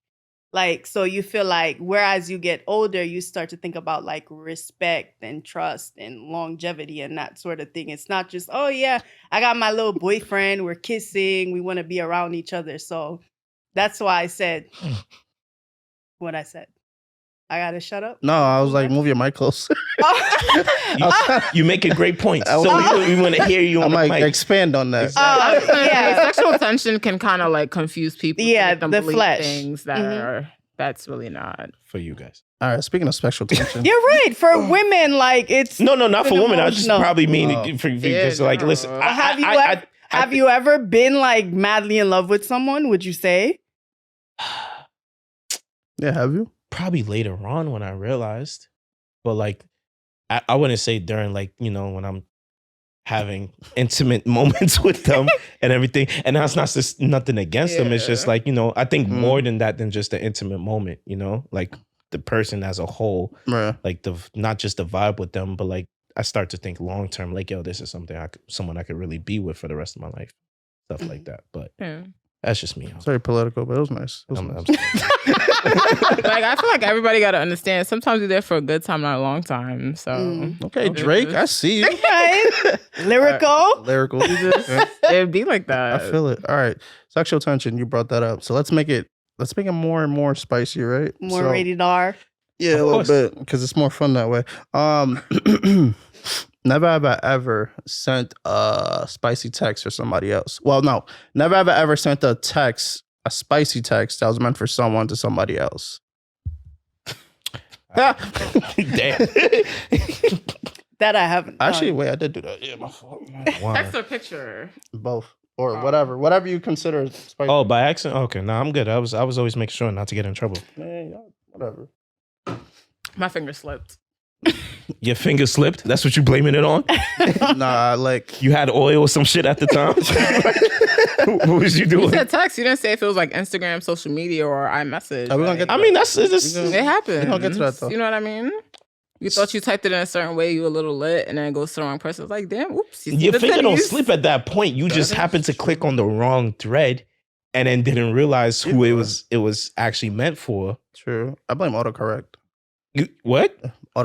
[SPEAKER 2] Like, so you feel like, whereas you get older, you start to think about like respect and trust and longevity and that sort of thing. It's not just, oh yeah, I got my little boyfriend, we're kissing, we want to be around each other. So that's why I said what I said. I gotta shut up.
[SPEAKER 1] No, I was like, move your mic closer.
[SPEAKER 4] You make a great point. So we want to hear you
[SPEAKER 1] I'm
[SPEAKER 4] on the
[SPEAKER 1] like,
[SPEAKER 4] mic.
[SPEAKER 1] expand on that.
[SPEAKER 2] Yeah.
[SPEAKER 3] Sexual tension can kind of like confuse people. to
[SPEAKER 2] Yeah,
[SPEAKER 3] make them
[SPEAKER 2] the
[SPEAKER 3] believe
[SPEAKER 2] flesh.
[SPEAKER 3] things that are that's really not.
[SPEAKER 4] For you guys.
[SPEAKER 1] All right, speaking of special tension.
[SPEAKER 2] You're right. For women, like it's
[SPEAKER 4] No, not for
[SPEAKER 2] It's
[SPEAKER 4] women. I just
[SPEAKER 2] emotional.
[SPEAKER 4] probably mean
[SPEAKER 1] Oh.
[SPEAKER 4] for
[SPEAKER 3] Yeah,
[SPEAKER 4] because like,
[SPEAKER 3] no.
[SPEAKER 4] listen.
[SPEAKER 2] Have you ever been like madly in love with someone? Would you say?
[SPEAKER 1] Yeah, have you?
[SPEAKER 4] Probably later on when I realized, but like I wouldn't say during like, you know, when I'm having intimate moments with them and everything. And that's not just nothing against them. It's just
[SPEAKER 3] Yeah.
[SPEAKER 4] like, you know, I think
[SPEAKER 1] Mhm.
[SPEAKER 4] more than that than just the intimate moment, you know, like the person as a whole,
[SPEAKER 1] Right.
[SPEAKER 4] like not just the vibe with them, but like I start to think long term, like, yo, this is something someone I could really be with for the rest of my life, stuff like that. But
[SPEAKER 3] Yeah.
[SPEAKER 4] that's just me.
[SPEAKER 1] It's very political, but it was nice. It was
[SPEAKER 4] I'm
[SPEAKER 1] nice.
[SPEAKER 3] Like I feel like everybody got to understand. Sometimes you're there for a good time, not a long time. So
[SPEAKER 1] Okay, Drake, I see you.
[SPEAKER 2] Right? Lyrical.
[SPEAKER 1] Lyrical.
[SPEAKER 3] just, it'd be like
[SPEAKER 1] I
[SPEAKER 3] that.
[SPEAKER 1] feel it. All right. Sexual tension, you brought that up. So let's make it more and more spicy, right?
[SPEAKER 2] More
[SPEAKER 1] So-
[SPEAKER 2] rated R.
[SPEAKER 1] Yeah,
[SPEAKER 4] Of
[SPEAKER 1] a little
[SPEAKER 4] course.
[SPEAKER 1] bit, because it's more fun that way. Never have I ever sent a spicy text for somebody else. Well, no. Never have I ever sent a spicy text that was meant for someone to somebody else.
[SPEAKER 4] Damn.
[SPEAKER 2] That I haven't.
[SPEAKER 1] Actually,
[SPEAKER 2] done.
[SPEAKER 1] wait, I did do that. Yeah, my fault.
[SPEAKER 4] Wow.
[SPEAKER 3] Text or picture.
[SPEAKER 1] Both. Or whatever you consider spicy.
[SPEAKER 4] Oh, by accident? Okay, no, I'm good. I was always making sure not to get in trouble.
[SPEAKER 1] Man, y'all- whatever.
[SPEAKER 3] My finger slipped.
[SPEAKER 4] Your finger slipped? That's what you blaming it on?
[SPEAKER 1] Nah, like,
[SPEAKER 4] You had oil or some shit at the time? What was you
[SPEAKER 3] You
[SPEAKER 4] doing?
[SPEAKER 3] said text. You didn't say if it was like Instagram, social media, or iMessage.
[SPEAKER 1] Are we gonna
[SPEAKER 3] Like,
[SPEAKER 1] get
[SPEAKER 4] I mean, that's just,
[SPEAKER 1] We
[SPEAKER 3] it happens.
[SPEAKER 1] We gonna get to that, though.
[SPEAKER 3] You know what I mean? You thought you typed it in a certain way, you were a little lit, and then it goes to the wrong person. It's like, damn, oops. You see
[SPEAKER 4] your
[SPEAKER 3] the
[SPEAKER 4] finger don't
[SPEAKER 3] titties.
[SPEAKER 4] slip at that point. You just
[SPEAKER 1] That
[SPEAKER 4] happen
[SPEAKER 1] is
[SPEAKER 4] to click on the wrong thread and then didn't realize who it was actually meant for.
[SPEAKER 1] true. I blame autocorrect.
[SPEAKER 4] What?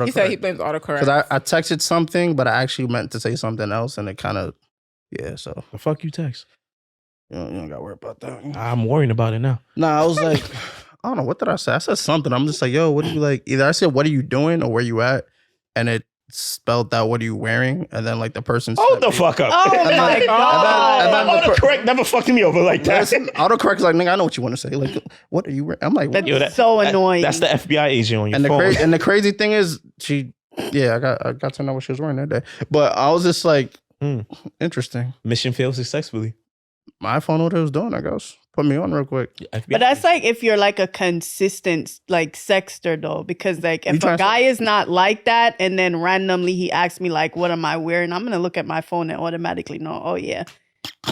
[SPEAKER 3] He said he
[SPEAKER 1] Autocorrect.
[SPEAKER 3] blames autocorrect.
[SPEAKER 1] Because I texted something, but I actually meant to say something else, and it kind of, yeah, so
[SPEAKER 4] The fuck you text?
[SPEAKER 1] you don't got to worry about that.
[SPEAKER 4] I'm worrying about it now.
[SPEAKER 1] Nah, I was like, I don't know, what did I say? I said something. I'm just like, yo, what do you like? Either I said, what are you doing or where you at? And it spelled out, what are you wearing? And then like the person
[SPEAKER 4] Hold
[SPEAKER 1] sent
[SPEAKER 4] the
[SPEAKER 1] me-
[SPEAKER 4] fuck up.
[SPEAKER 2] Oh my god.
[SPEAKER 1] and then the
[SPEAKER 4] Autocorrect never fucked me over like that.
[SPEAKER 1] Listen, autocorrect is like, nigga, I know what you want to say. Like, what are you wearing? I'm like, what?
[SPEAKER 2] That's so annoying.
[SPEAKER 4] That's the FBI agent on your
[SPEAKER 1] And the
[SPEAKER 4] phone.
[SPEAKER 1] and the crazy thing is, I got to know what she was wearing that day. But I was just like,
[SPEAKER 4] Hmm.
[SPEAKER 1] interesting.
[SPEAKER 4] Mission failed successfully.
[SPEAKER 1] My phone knew what it was doing, I guess. Put me on real quick.
[SPEAKER 2] But that's like if you're like a consistent like sexter though, because like if a guy is not like that and then randomly he asks me like, what am I wearing? I'm gonna look at my phone and automatically know, oh yeah,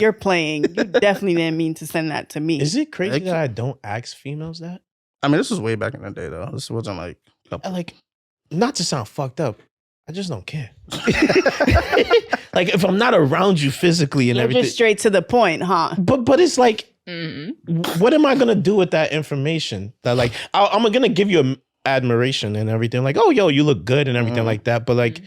[SPEAKER 2] you're playing. You definitely didn't mean to send that to me.
[SPEAKER 4] Is it crazy that I don't ask females that?
[SPEAKER 1] I mean, this was way back in the day though. This wasn't like
[SPEAKER 4] not to sound fucked up. I just don't care. Like if I'm not around you physically and
[SPEAKER 2] You're
[SPEAKER 4] everything,
[SPEAKER 2] just straight to the point, huh?
[SPEAKER 4] but it's like, what am I gonna do with that information? That like I'm gonna give you admiration and everything, like, oh yo, you look good and everything like that. But like,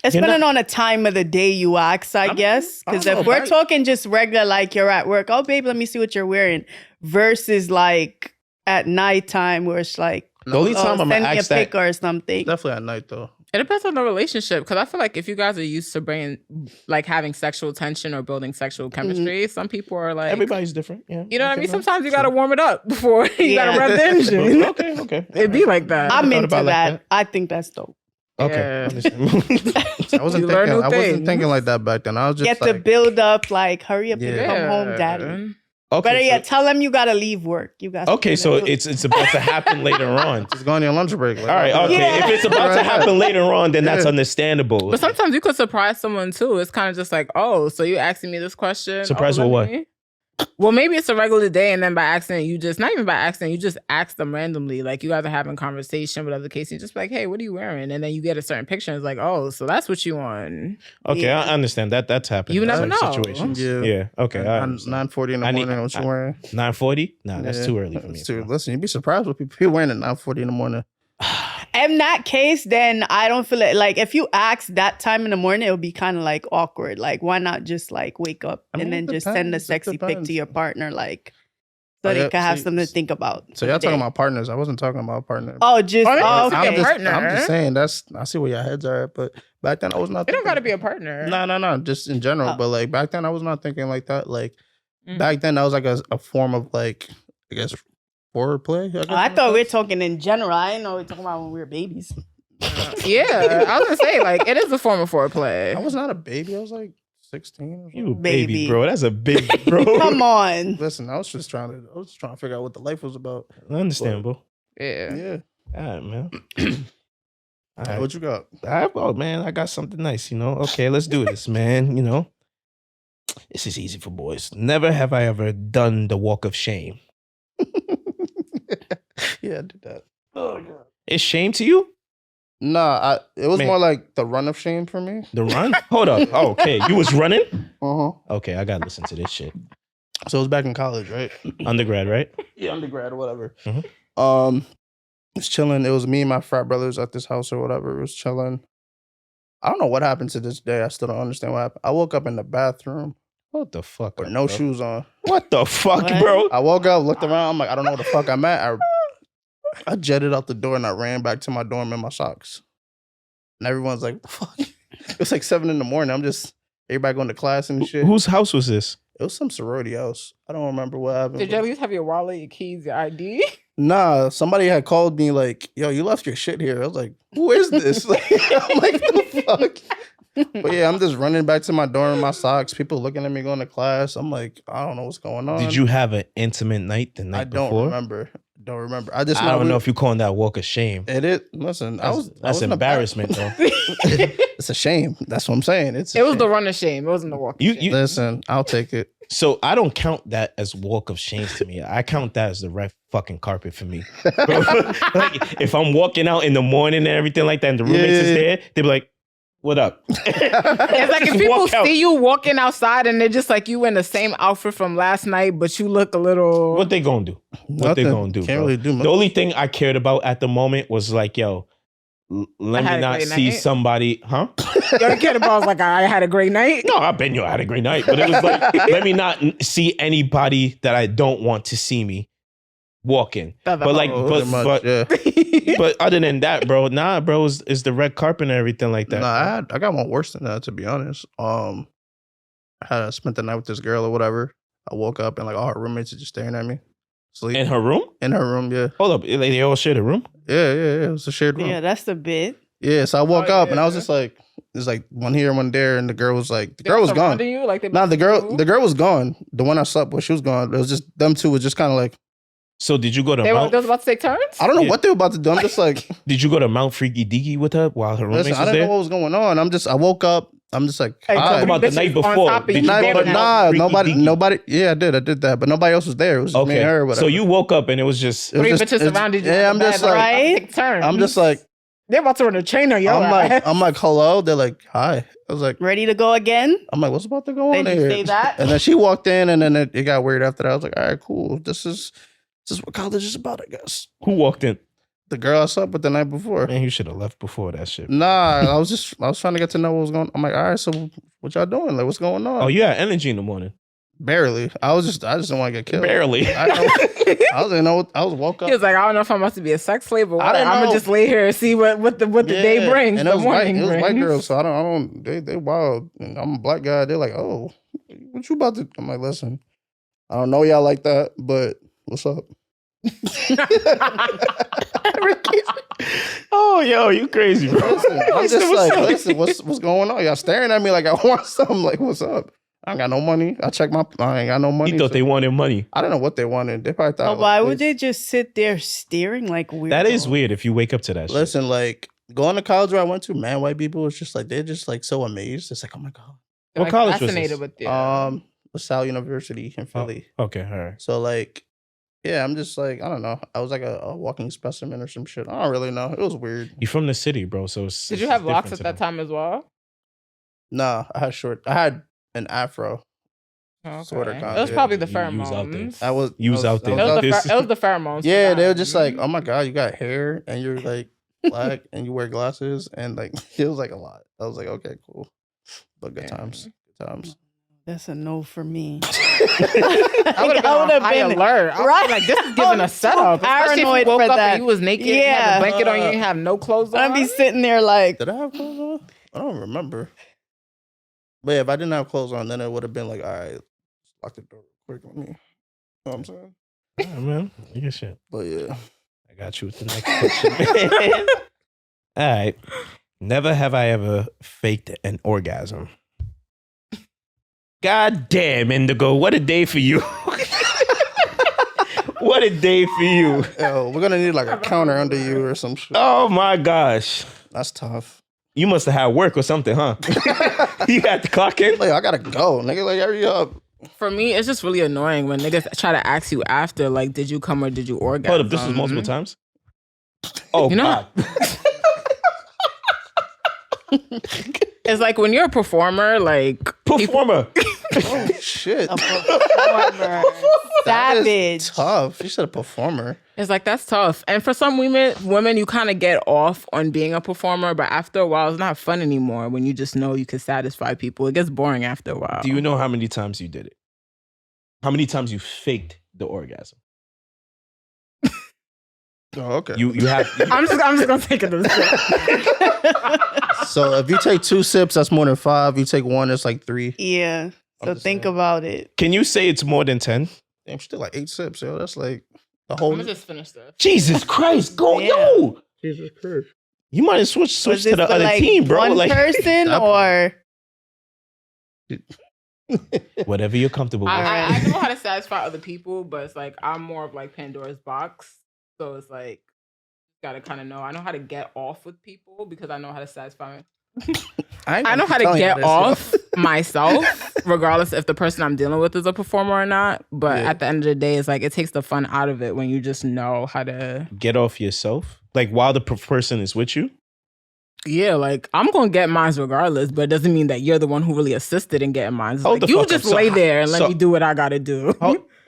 [SPEAKER 2] it's depending on the time of the day you ask, I guess. Because if we're talking just regular, like you're at work, oh babe, let me see what you're wearing, versus like at nighttime where it's like
[SPEAKER 4] the only time I'm
[SPEAKER 2] send
[SPEAKER 4] gonna
[SPEAKER 2] me a
[SPEAKER 4] ask that,
[SPEAKER 2] pic or something.
[SPEAKER 1] definitely at night though.
[SPEAKER 3] It depends on the relationship, because I feel like if you guys are used to bringing, like having sexual tension or building sexual chemistry, some people are like,
[SPEAKER 4] everybody's different. Yeah,
[SPEAKER 3] you know what I mean? Sometimes you got to warm it up before you got to rev the engine.
[SPEAKER 4] Okay.
[SPEAKER 3] It'd be like that.
[SPEAKER 2] I'm into
[SPEAKER 4] about
[SPEAKER 2] that.
[SPEAKER 4] like that.
[SPEAKER 2] I think that's dope.
[SPEAKER 4] Okay.
[SPEAKER 1] I wasn't thinking like that back then. I was just
[SPEAKER 2] Get
[SPEAKER 1] like,
[SPEAKER 2] the build up, like hurry up and come home, daddy.
[SPEAKER 4] Okay,
[SPEAKER 2] Better yet, tell them you gotta leave work. You got
[SPEAKER 4] okay, so it's about to happen later on.
[SPEAKER 1] just go on your lunch break. Like,
[SPEAKER 4] All right, okay. If it's about to happen later on, then that's understandable.
[SPEAKER 3] But sometimes you could surprise someone too. It's kind of just like, oh, so you asking me this question?
[SPEAKER 4] Surprise with what?
[SPEAKER 3] Well, maybe it's a regular day, and then by accident, you just, not even by accident, you just ask them randomly. Like, you guys are having conversation, whatever the case, you just be like, hey, what are you wearing? And then you get a certain picture, and it's like, oh, so that's what you want.
[SPEAKER 4] Okay,
[SPEAKER 2] Yeah.
[SPEAKER 4] I understand. That's happened.
[SPEAKER 3] You never know.
[SPEAKER 4] Situations.
[SPEAKER 1] Yeah.
[SPEAKER 4] Okay.
[SPEAKER 1] 9:40 in the morning. What you wearing?
[SPEAKER 4] 9:40? Nah, that's too early for me.
[SPEAKER 1] Listen, you'd be surprised what people wearing at 9:40 in the morning.
[SPEAKER 2] In that case, then I don't feel it. Like if you ask that time in the morning, it would be kind of like awkward. Like why not just like wake up and then just send a sexy pic to your partner, like so they can have something to think about.
[SPEAKER 1] So y'all talking about partners? I wasn't talking about partner.
[SPEAKER 2] Oh, just okay.
[SPEAKER 1] I'm just saying I see where your heads are at, but back then I was not.
[SPEAKER 3] It don't got to be a partner.
[SPEAKER 1] No, just in general. But like back then I was not thinking like that. Like back then that was like a form of like, I guess, foreplay.
[SPEAKER 2] I thought we were talking in general. I didn't know we were talking about when we were babies.
[SPEAKER 3] Yeah, I was gonna say, like, it is a form of foreplay.
[SPEAKER 1] I was not a baby. I was like 16.
[SPEAKER 4] You baby, bro. That's a big bro.
[SPEAKER 2] Come on.
[SPEAKER 1] Listen, I was just trying to figure out what the life was about.
[SPEAKER 4] Understandable.
[SPEAKER 3] Yeah.
[SPEAKER 4] All right, man.
[SPEAKER 1] All right, what you got?
[SPEAKER 4] Man, I got something nice, Okay, let's do this, man. This is easy for boys. Never have I ever done the walk of shame.
[SPEAKER 1] Yeah, I did that. Oh god.
[SPEAKER 4] Is shame to you?
[SPEAKER 1] Nah, it was more like the run of shame for me.
[SPEAKER 4] The run? Hold up. Oh, okay. You was running?
[SPEAKER 1] Uh-huh.
[SPEAKER 4] Okay, I gotta listen to this shit.
[SPEAKER 1] So it was back in college, right?
[SPEAKER 4] Undergrad, right?
[SPEAKER 1] Yeah, undergrad or whatever.
[SPEAKER 4] Mm-hmm.
[SPEAKER 1] It was chilling. It was me and my frat brothers at this house or whatever. It was chilling. I don't know what happened to this day. I still don't understand what happened. I woke up in the bathroom.
[SPEAKER 4] What the fuck?
[SPEAKER 1] With no shoes on.
[SPEAKER 4] What the fuck, bro?
[SPEAKER 1] I woke up, looked around. I'm like, I don't know where the fuck I'm at. I jetted out the door and I ran back to my dorm in my socks. And everyone's like, what the fuck? It was like 7 a.m. I'm just, everybody going to class and shit.
[SPEAKER 4] Whose house was this?
[SPEAKER 1] It was some sorority house. I don't remember what happened.
[SPEAKER 3] Did you at least have your wallet, your keys, your ID?
[SPEAKER 1] Nah, somebody had called me like, yo, you left your shit here. I was like, who is this? I'm like, what the fuck? But yeah, I'm just running back to my dorm in my socks. People looking at me going to class. I'm like, I don't know what's going on.
[SPEAKER 4] Did you have an intimate night the night before?
[SPEAKER 1] I don't remember. I
[SPEAKER 4] don't know if you calling that walk of shame.
[SPEAKER 1] It is. Listen,
[SPEAKER 4] that's embarrassment, though.
[SPEAKER 1] It's a shame. That's what I'm saying.
[SPEAKER 3] It was the run of shame. It wasn't the walk of shame.
[SPEAKER 1] Listen, I'll take it.
[SPEAKER 4] So I don't count that as walk of shame to me. I count that as the red fucking carpet for me. Like, if I'm walking out in the morning and everything like that, and the roommates is there, they be like, "What up?"
[SPEAKER 3] It's like if people see you walking outside and they're just like you in the same outfit from last night, but you look a little.
[SPEAKER 4] What they gonna do? What they gonna do?
[SPEAKER 1] Can't really do much.
[SPEAKER 4] The only thing I cared about at the moment was like, yo, let me not see somebody, huh?
[SPEAKER 3] Your kid was like, I had a great night.
[SPEAKER 4] No, I bet you I had a great night, but it was like, let me not see anybody that I don't want to see me walking. But like, but other than that, bro, bro, is the red carpet and everything like that.
[SPEAKER 1] Nah, I got one worse than that, to be honest. I had spent the night with this girl or whatever. I woke up and like all her roommates are just staring at me. Sleep.
[SPEAKER 4] In her room?
[SPEAKER 1] In her room, yeah.
[SPEAKER 4] Hold up, they all shared a room?
[SPEAKER 1] Yeah. It was a shared room.
[SPEAKER 2] Yeah, that's the bit.
[SPEAKER 1] Yeah, so I woke up and I was
[SPEAKER 3] yeah.
[SPEAKER 1] just like, there's like one here, one there, and the girl was like, the girl was gone.
[SPEAKER 3] You? Like
[SPEAKER 1] Nah, the girl was gone. The one I slept with, she was gone. It was just them two was just kind of like,
[SPEAKER 4] So did you go to
[SPEAKER 3] they
[SPEAKER 4] Mount?
[SPEAKER 3] was about to take turns?
[SPEAKER 1] I don't know
[SPEAKER 4] Yeah.
[SPEAKER 1] what they were about to do. I'm just like,
[SPEAKER 4] Did you go to Mount Freaky Deaky with her while her roommates
[SPEAKER 1] listen, I
[SPEAKER 4] was
[SPEAKER 1] didn't know
[SPEAKER 4] there?
[SPEAKER 1] what was going on. I woke up. I'm just like,
[SPEAKER 3] Hey,
[SPEAKER 1] hi.
[SPEAKER 4] Talk about the night
[SPEAKER 3] Bitches on
[SPEAKER 4] before.
[SPEAKER 3] top of
[SPEAKER 4] Did
[SPEAKER 3] you.
[SPEAKER 4] you
[SPEAKER 1] Nah,
[SPEAKER 4] go to
[SPEAKER 1] but
[SPEAKER 4] Mount
[SPEAKER 1] nah,
[SPEAKER 4] Freaky Deaky?
[SPEAKER 1] nobody. Yeah, I did that, but nobody else was there. It was just me and her. Or
[SPEAKER 4] So
[SPEAKER 1] whatever.
[SPEAKER 4] you woke up and it was just
[SPEAKER 1] It was
[SPEAKER 3] Three
[SPEAKER 1] just-
[SPEAKER 3] bitches
[SPEAKER 1] it's-
[SPEAKER 3] surrounded you.
[SPEAKER 1] Yeah,
[SPEAKER 3] on
[SPEAKER 1] I'm
[SPEAKER 3] the
[SPEAKER 1] just
[SPEAKER 3] bed,
[SPEAKER 1] like,
[SPEAKER 2] Right?
[SPEAKER 3] take turns.
[SPEAKER 1] I'm just like,
[SPEAKER 3] They're about to run a train on your ass.
[SPEAKER 1] I'm like, hello. They're like, hi. I was like,
[SPEAKER 2] Ready to go again?
[SPEAKER 1] I'm like, what's about to go on
[SPEAKER 2] Did you
[SPEAKER 1] here?
[SPEAKER 2] say that?
[SPEAKER 1] And then she walked in, and then it got weird after that. I was like, all right, cool. This is what college is about, I guess.
[SPEAKER 4] who walked in?
[SPEAKER 1] The girl I slept with the night before.
[SPEAKER 4] Man, you should have left before that shit.
[SPEAKER 1] Nah, I was trying to get to know what was going on. I'm like, all right, so what y'all doing? Like, what's going on?
[SPEAKER 4] Oh, you had energy in the morning.
[SPEAKER 1] Barely. I just didn't want to get killed.
[SPEAKER 4] Barely.
[SPEAKER 1] I didn't know. I was woke up.
[SPEAKER 3] He was like, I don't know if I'm about to be a sex slave or what.
[SPEAKER 1] I didn't
[SPEAKER 3] I'm
[SPEAKER 1] know.
[SPEAKER 3] gonna just lay here and see what the day brings.
[SPEAKER 1] And
[SPEAKER 3] the
[SPEAKER 1] it was white.
[SPEAKER 3] morning
[SPEAKER 1] It was white
[SPEAKER 3] brings.
[SPEAKER 1] girls. So I don't. They wild. And I'm a black guy. They're like, oh, what you about to? I'm like, listen, I don't know y'all like that, but what's up?
[SPEAKER 4] Oh, yo, you crazy, bro.
[SPEAKER 1] Listen, I'm just like, listen, what's going on? Y'all staring at me like I want something. Like, what's up? I ain't got no money. I ain't got no money.
[SPEAKER 4] You thought
[SPEAKER 1] so-
[SPEAKER 4] they wanted money.
[SPEAKER 1] I don't know what they wanted. They probably thought.
[SPEAKER 2] But why
[SPEAKER 1] like,
[SPEAKER 2] would they just sit there staring like weird?
[SPEAKER 4] That is weird if you wake up to that shit.
[SPEAKER 1] Listen, like going to college where I went to, man, white people was just like they're just like so amazed. It's like, oh my god.
[SPEAKER 3] They're,
[SPEAKER 4] What college was
[SPEAKER 3] fascinated
[SPEAKER 4] this?
[SPEAKER 3] with you.
[SPEAKER 1] LaSalle University in Philly.
[SPEAKER 4] Okay, all right.
[SPEAKER 1] So like, yeah, I'm just like, I don't know. I was like a walking specimen or some shit. I don't really know. It was weird.
[SPEAKER 4] You from the city, bro. So it's,
[SPEAKER 3] Did
[SPEAKER 4] it's
[SPEAKER 3] you have locks
[SPEAKER 4] different
[SPEAKER 3] at
[SPEAKER 4] to
[SPEAKER 3] that
[SPEAKER 4] them.
[SPEAKER 3] time as well?
[SPEAKER 1] Nah, I had an afro.
[SPEAKER 3] Okay.
[SPEAKER 1] Sorta, kinda,
[SPEAKER 3] It was
[SPEAKER 1] yeah.
[SPEAKER 3] probably the
[SPEAKER 4] You was out there.
[SPEAKER 3] pheromones.
[SPEAKER 1] I was
[SPEAKER 4] You was out there.
[SPEAKER 3] It was,
[SPEAKER 4] This-
[SPEAKER 3] it was the pheromones.
[SPEAKER 1] Yeah,
[SPEAKER 3] for
[SPEAKER 1] they were
[SPEAKER 3] them.
[SPEAKER 1] just like, oh my god, you got hair and you're like black and you wear glasses and like it was like a lot. I was like, okay, cool, but good
[SPEAKER 3] Yeah.
[SPEAKER 1] times, good times.
[SPEAKER 2] That's a no for me.
[SPEAKER 3] I would have been on high alert. I would've
[SPEAKER 2] right.
[SPEAKER 3] been like, this is giving a setup. Especially if you
[SPEAKER 2] paranoid
[SPEAKER 3] woke
[SPEAKER 2] for
[SPEAKER 3] up
[SPEAKER 2] that.
[SPEAKER 3] and you was naked, you had
[SPEAKER 2] Yeah.
[SPEAKER 3] a blanket on you, you have no clothes on.
[SPEAKER 2] I'd be sitting there like,
[SPEAKER 1] Did I have clothes on? I don't remember. But yeah, if I didn't have clothes on, then it would have been like, all right, lock the door quick on me. You know what I'm saying?
[SPEAKER 4] Yeah, man. Look at shit.
[SPEAKER 1] But yeah.
[SPEAKER 4] I got you with the next question. All right. Never have I ever faked an orgasm. God damn, Indigo. What a day for you. What a day for you.
[SPEAKER 1] Yo, we're gonna need like a counter under you or some shit.
[SPEAKER 4] Oh my gosh.
[SPEAKER 1] That's tough.
[SPEAKER 4] You must have had work or something, huh? You had to clock in?
[SPEAKER 1] Like, I gotta go, nigga. Like, hurry up.
[SPEAKER 3] For me, it's just really annoying when niggas try to ask you after, like, did you come or did you orgasm?
[SPEAKER 4] Hold up, this was multiple times? Oh,
[SPEAKER 3] You know-
[SPEAKER 4] God.
[SPEAKER 3] It's like when you're a performer, like,
[SPEAKER 4] Performer.
[SPEAKER 1] Oh shit.
[SPEAKER 2] a performer.
[SPEAKER 1] That is
[SPEAKER 2] Savage.
[SPEAKER 1] tough. You said a performer.
[SPEAKER 3] it's like that's tough. And for some women, you kind of get off on being a performer, but after a while, it's not fun anymore when you just know you can satisfy people. It gets boring after a while.
[SPEAKER 4] Do you know how many times you did it? How many times you faked the orgasm?
[SPEAKER 1] Oh, okay.
[SPEAKER 4] You have.
[SPEAKER 3] I'm just gonna take it.
[SPEAKER 1] So if you take 2 sips, that's more than 5. You take 1, it's like 3.
[SPEAKER 2] Yeah. So
[SPEAKER 1] just
[SPEAKER 2] think
[SPEAKER 1] saying.
[SPEAKER 2] about it.
[SPEAKER 4] Can you say it's more than 10?
[SPEAKER 1] Damn, still like 8 sips, yo. That's like the
[SPEAKER 3] I'm
[SPEAKER 1] whole.
[SPEAKER 3] gonna just finish this.
[SPEAKER 4] Jesus Christ, go
[SPEAKER 2] Yeah.
[SPEAKER 4] yo!
[SPEAKER 1] Jesus Christ.
[SPEAKER 4] You might have switched
[SPEAKER 2] Was
[SPEAKER 4] to
[SPEAKER 2] this
[SPEAKER 4] the
[SPEAKER 2] for
[SPEAKER 4] other
[SPEAKER 2] like
[SPEAKER 4] team, bro.
[SPEAKER 2] one
[SPEAKER 4] Like
[SPEAKER 2] person
[SPEAKER 1] That
[SPEAKER 2] or
[SPEAKER 4] whatever you're comfortable with.
[SPEAKER 3] I know how to satisfy other people, but it's like I'm more of like Pandora's Box. So it's like gotta kind of know. I know how to get off with people because I know how to satisfy. I know how to get off myself, regardless if the person I'm dealing with is a performer or not. But
[SPEAKER 1] Yeah.
[SPEAKER 3] at the end of the day, it's like it takes the fun out of it when you just know how to.
[SPEAKER 4] Get off yourself, like while the person is with you.
[SPEAKER 3] Yeah, like I'm gonna get mine regardless, but it doesn't mean that you're the one who really assisted in getting mine. It's
[SPEAKER 4] Hold
[SPEAKER 3] like,
[SPEAKER 4] the
[SPEAKER 3] you
[SPEAKER 4] fuck
[SPEAKER 3] just
[SPEAKER 4] up. So
[SPEAKER 3] lay
[SPEAKER 4] how-
[SPEAKER 3] there and let
[SPEAKER 4] so-
[SPEAKER 3] me do what I gotta do.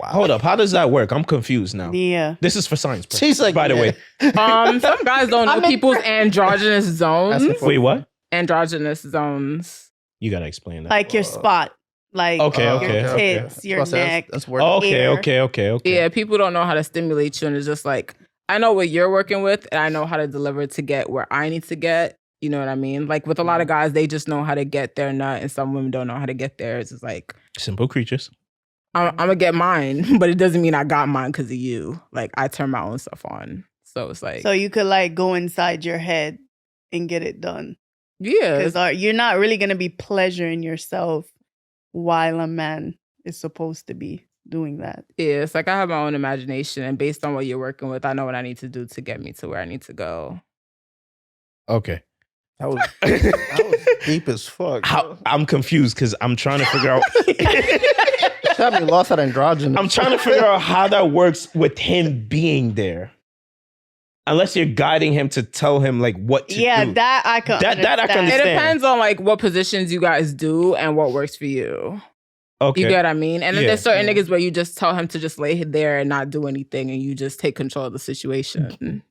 [SPEAKER 4] Hold up, how does that work? I'm confused now.
[SPEAKER 2] yeah.
[SPEAKER 4] This is for science.
[SPEAKER 1] She's like,
[SPEAKER 4] by the way.
[SPEAKER 3] Some guys don't know people's androgynous zones.
[SPEAKER 1] Asking for-
[SPEAKER 4] Wait, what?
[SPEAKER 3] Androgynous zones.
[SPEAKER 4] You gotta explain that.
[SPEAKER 2] Like your spot. Like
[SPEAKER 4] Okay,
[SPEAKER 2] your
[SPEAKER 4] okay, okay.
[SPEAKER 2] tits, your neck.
[SPEAKER 1] That's word.
[SPEAKER 4] Okay,
[SPEAKER 2] Air.
[SPEAKER 4] okay.
[SPEAKER 3] Yeah, people don't know how to stimulate you, and it's just like I know what you're working with, and I know how to deliver to get where I need to get. You know what I mean? Like with a lot of guys, they just know how to get their nut, and some women don't know how to get theirs. It's like
[SPEAKER 4] Simple creatures.
[SPEAKER 3] I'm gonna get mine, but it doesn't mean I got mine because of you. Like I turn my own stuff on, so it's like
[SPEAKER 2] So you could like go inside your head and get it done.
[SPEAKER 3] Yeah.
[SPEAKER 2] Because you're not really going to be pleasuring yourself while a man is supposed to be doing that.
[SPEAKER 3] Yeah, it's like I have my own imagination, and based on what you're working with, I know what I need to do to get me to where I need to go.
[SPEAKER 4] Okay.
[SPEAKER 1] That was deep as fuck.
[SPEAKER 4] I'm confused because I'm trying to figure out.
[SPEAKER 1] Got me lost at androgynous.
[SPEAKER 4] I'm trying to figure out how that works with him being there. Unless you're guiding him to tell him like what to do.
[SPEAKER 2] Yeah, that I can understand.
[SPEAKER 4] That I can
[SPEAKER 3] It
[SPEAKER 4] understand.
[SPEAKER 3] depends on like what positions you guys do and what works for you.
[SPEAKER 4] Okay.
[SPEAKER 3] You get what I mean? And then
[SPEAKER 4] Yeah.
[SPEAKER 3] there's certain niggas where you just tell him to just lay there and not do anything, and you just take control of the situation.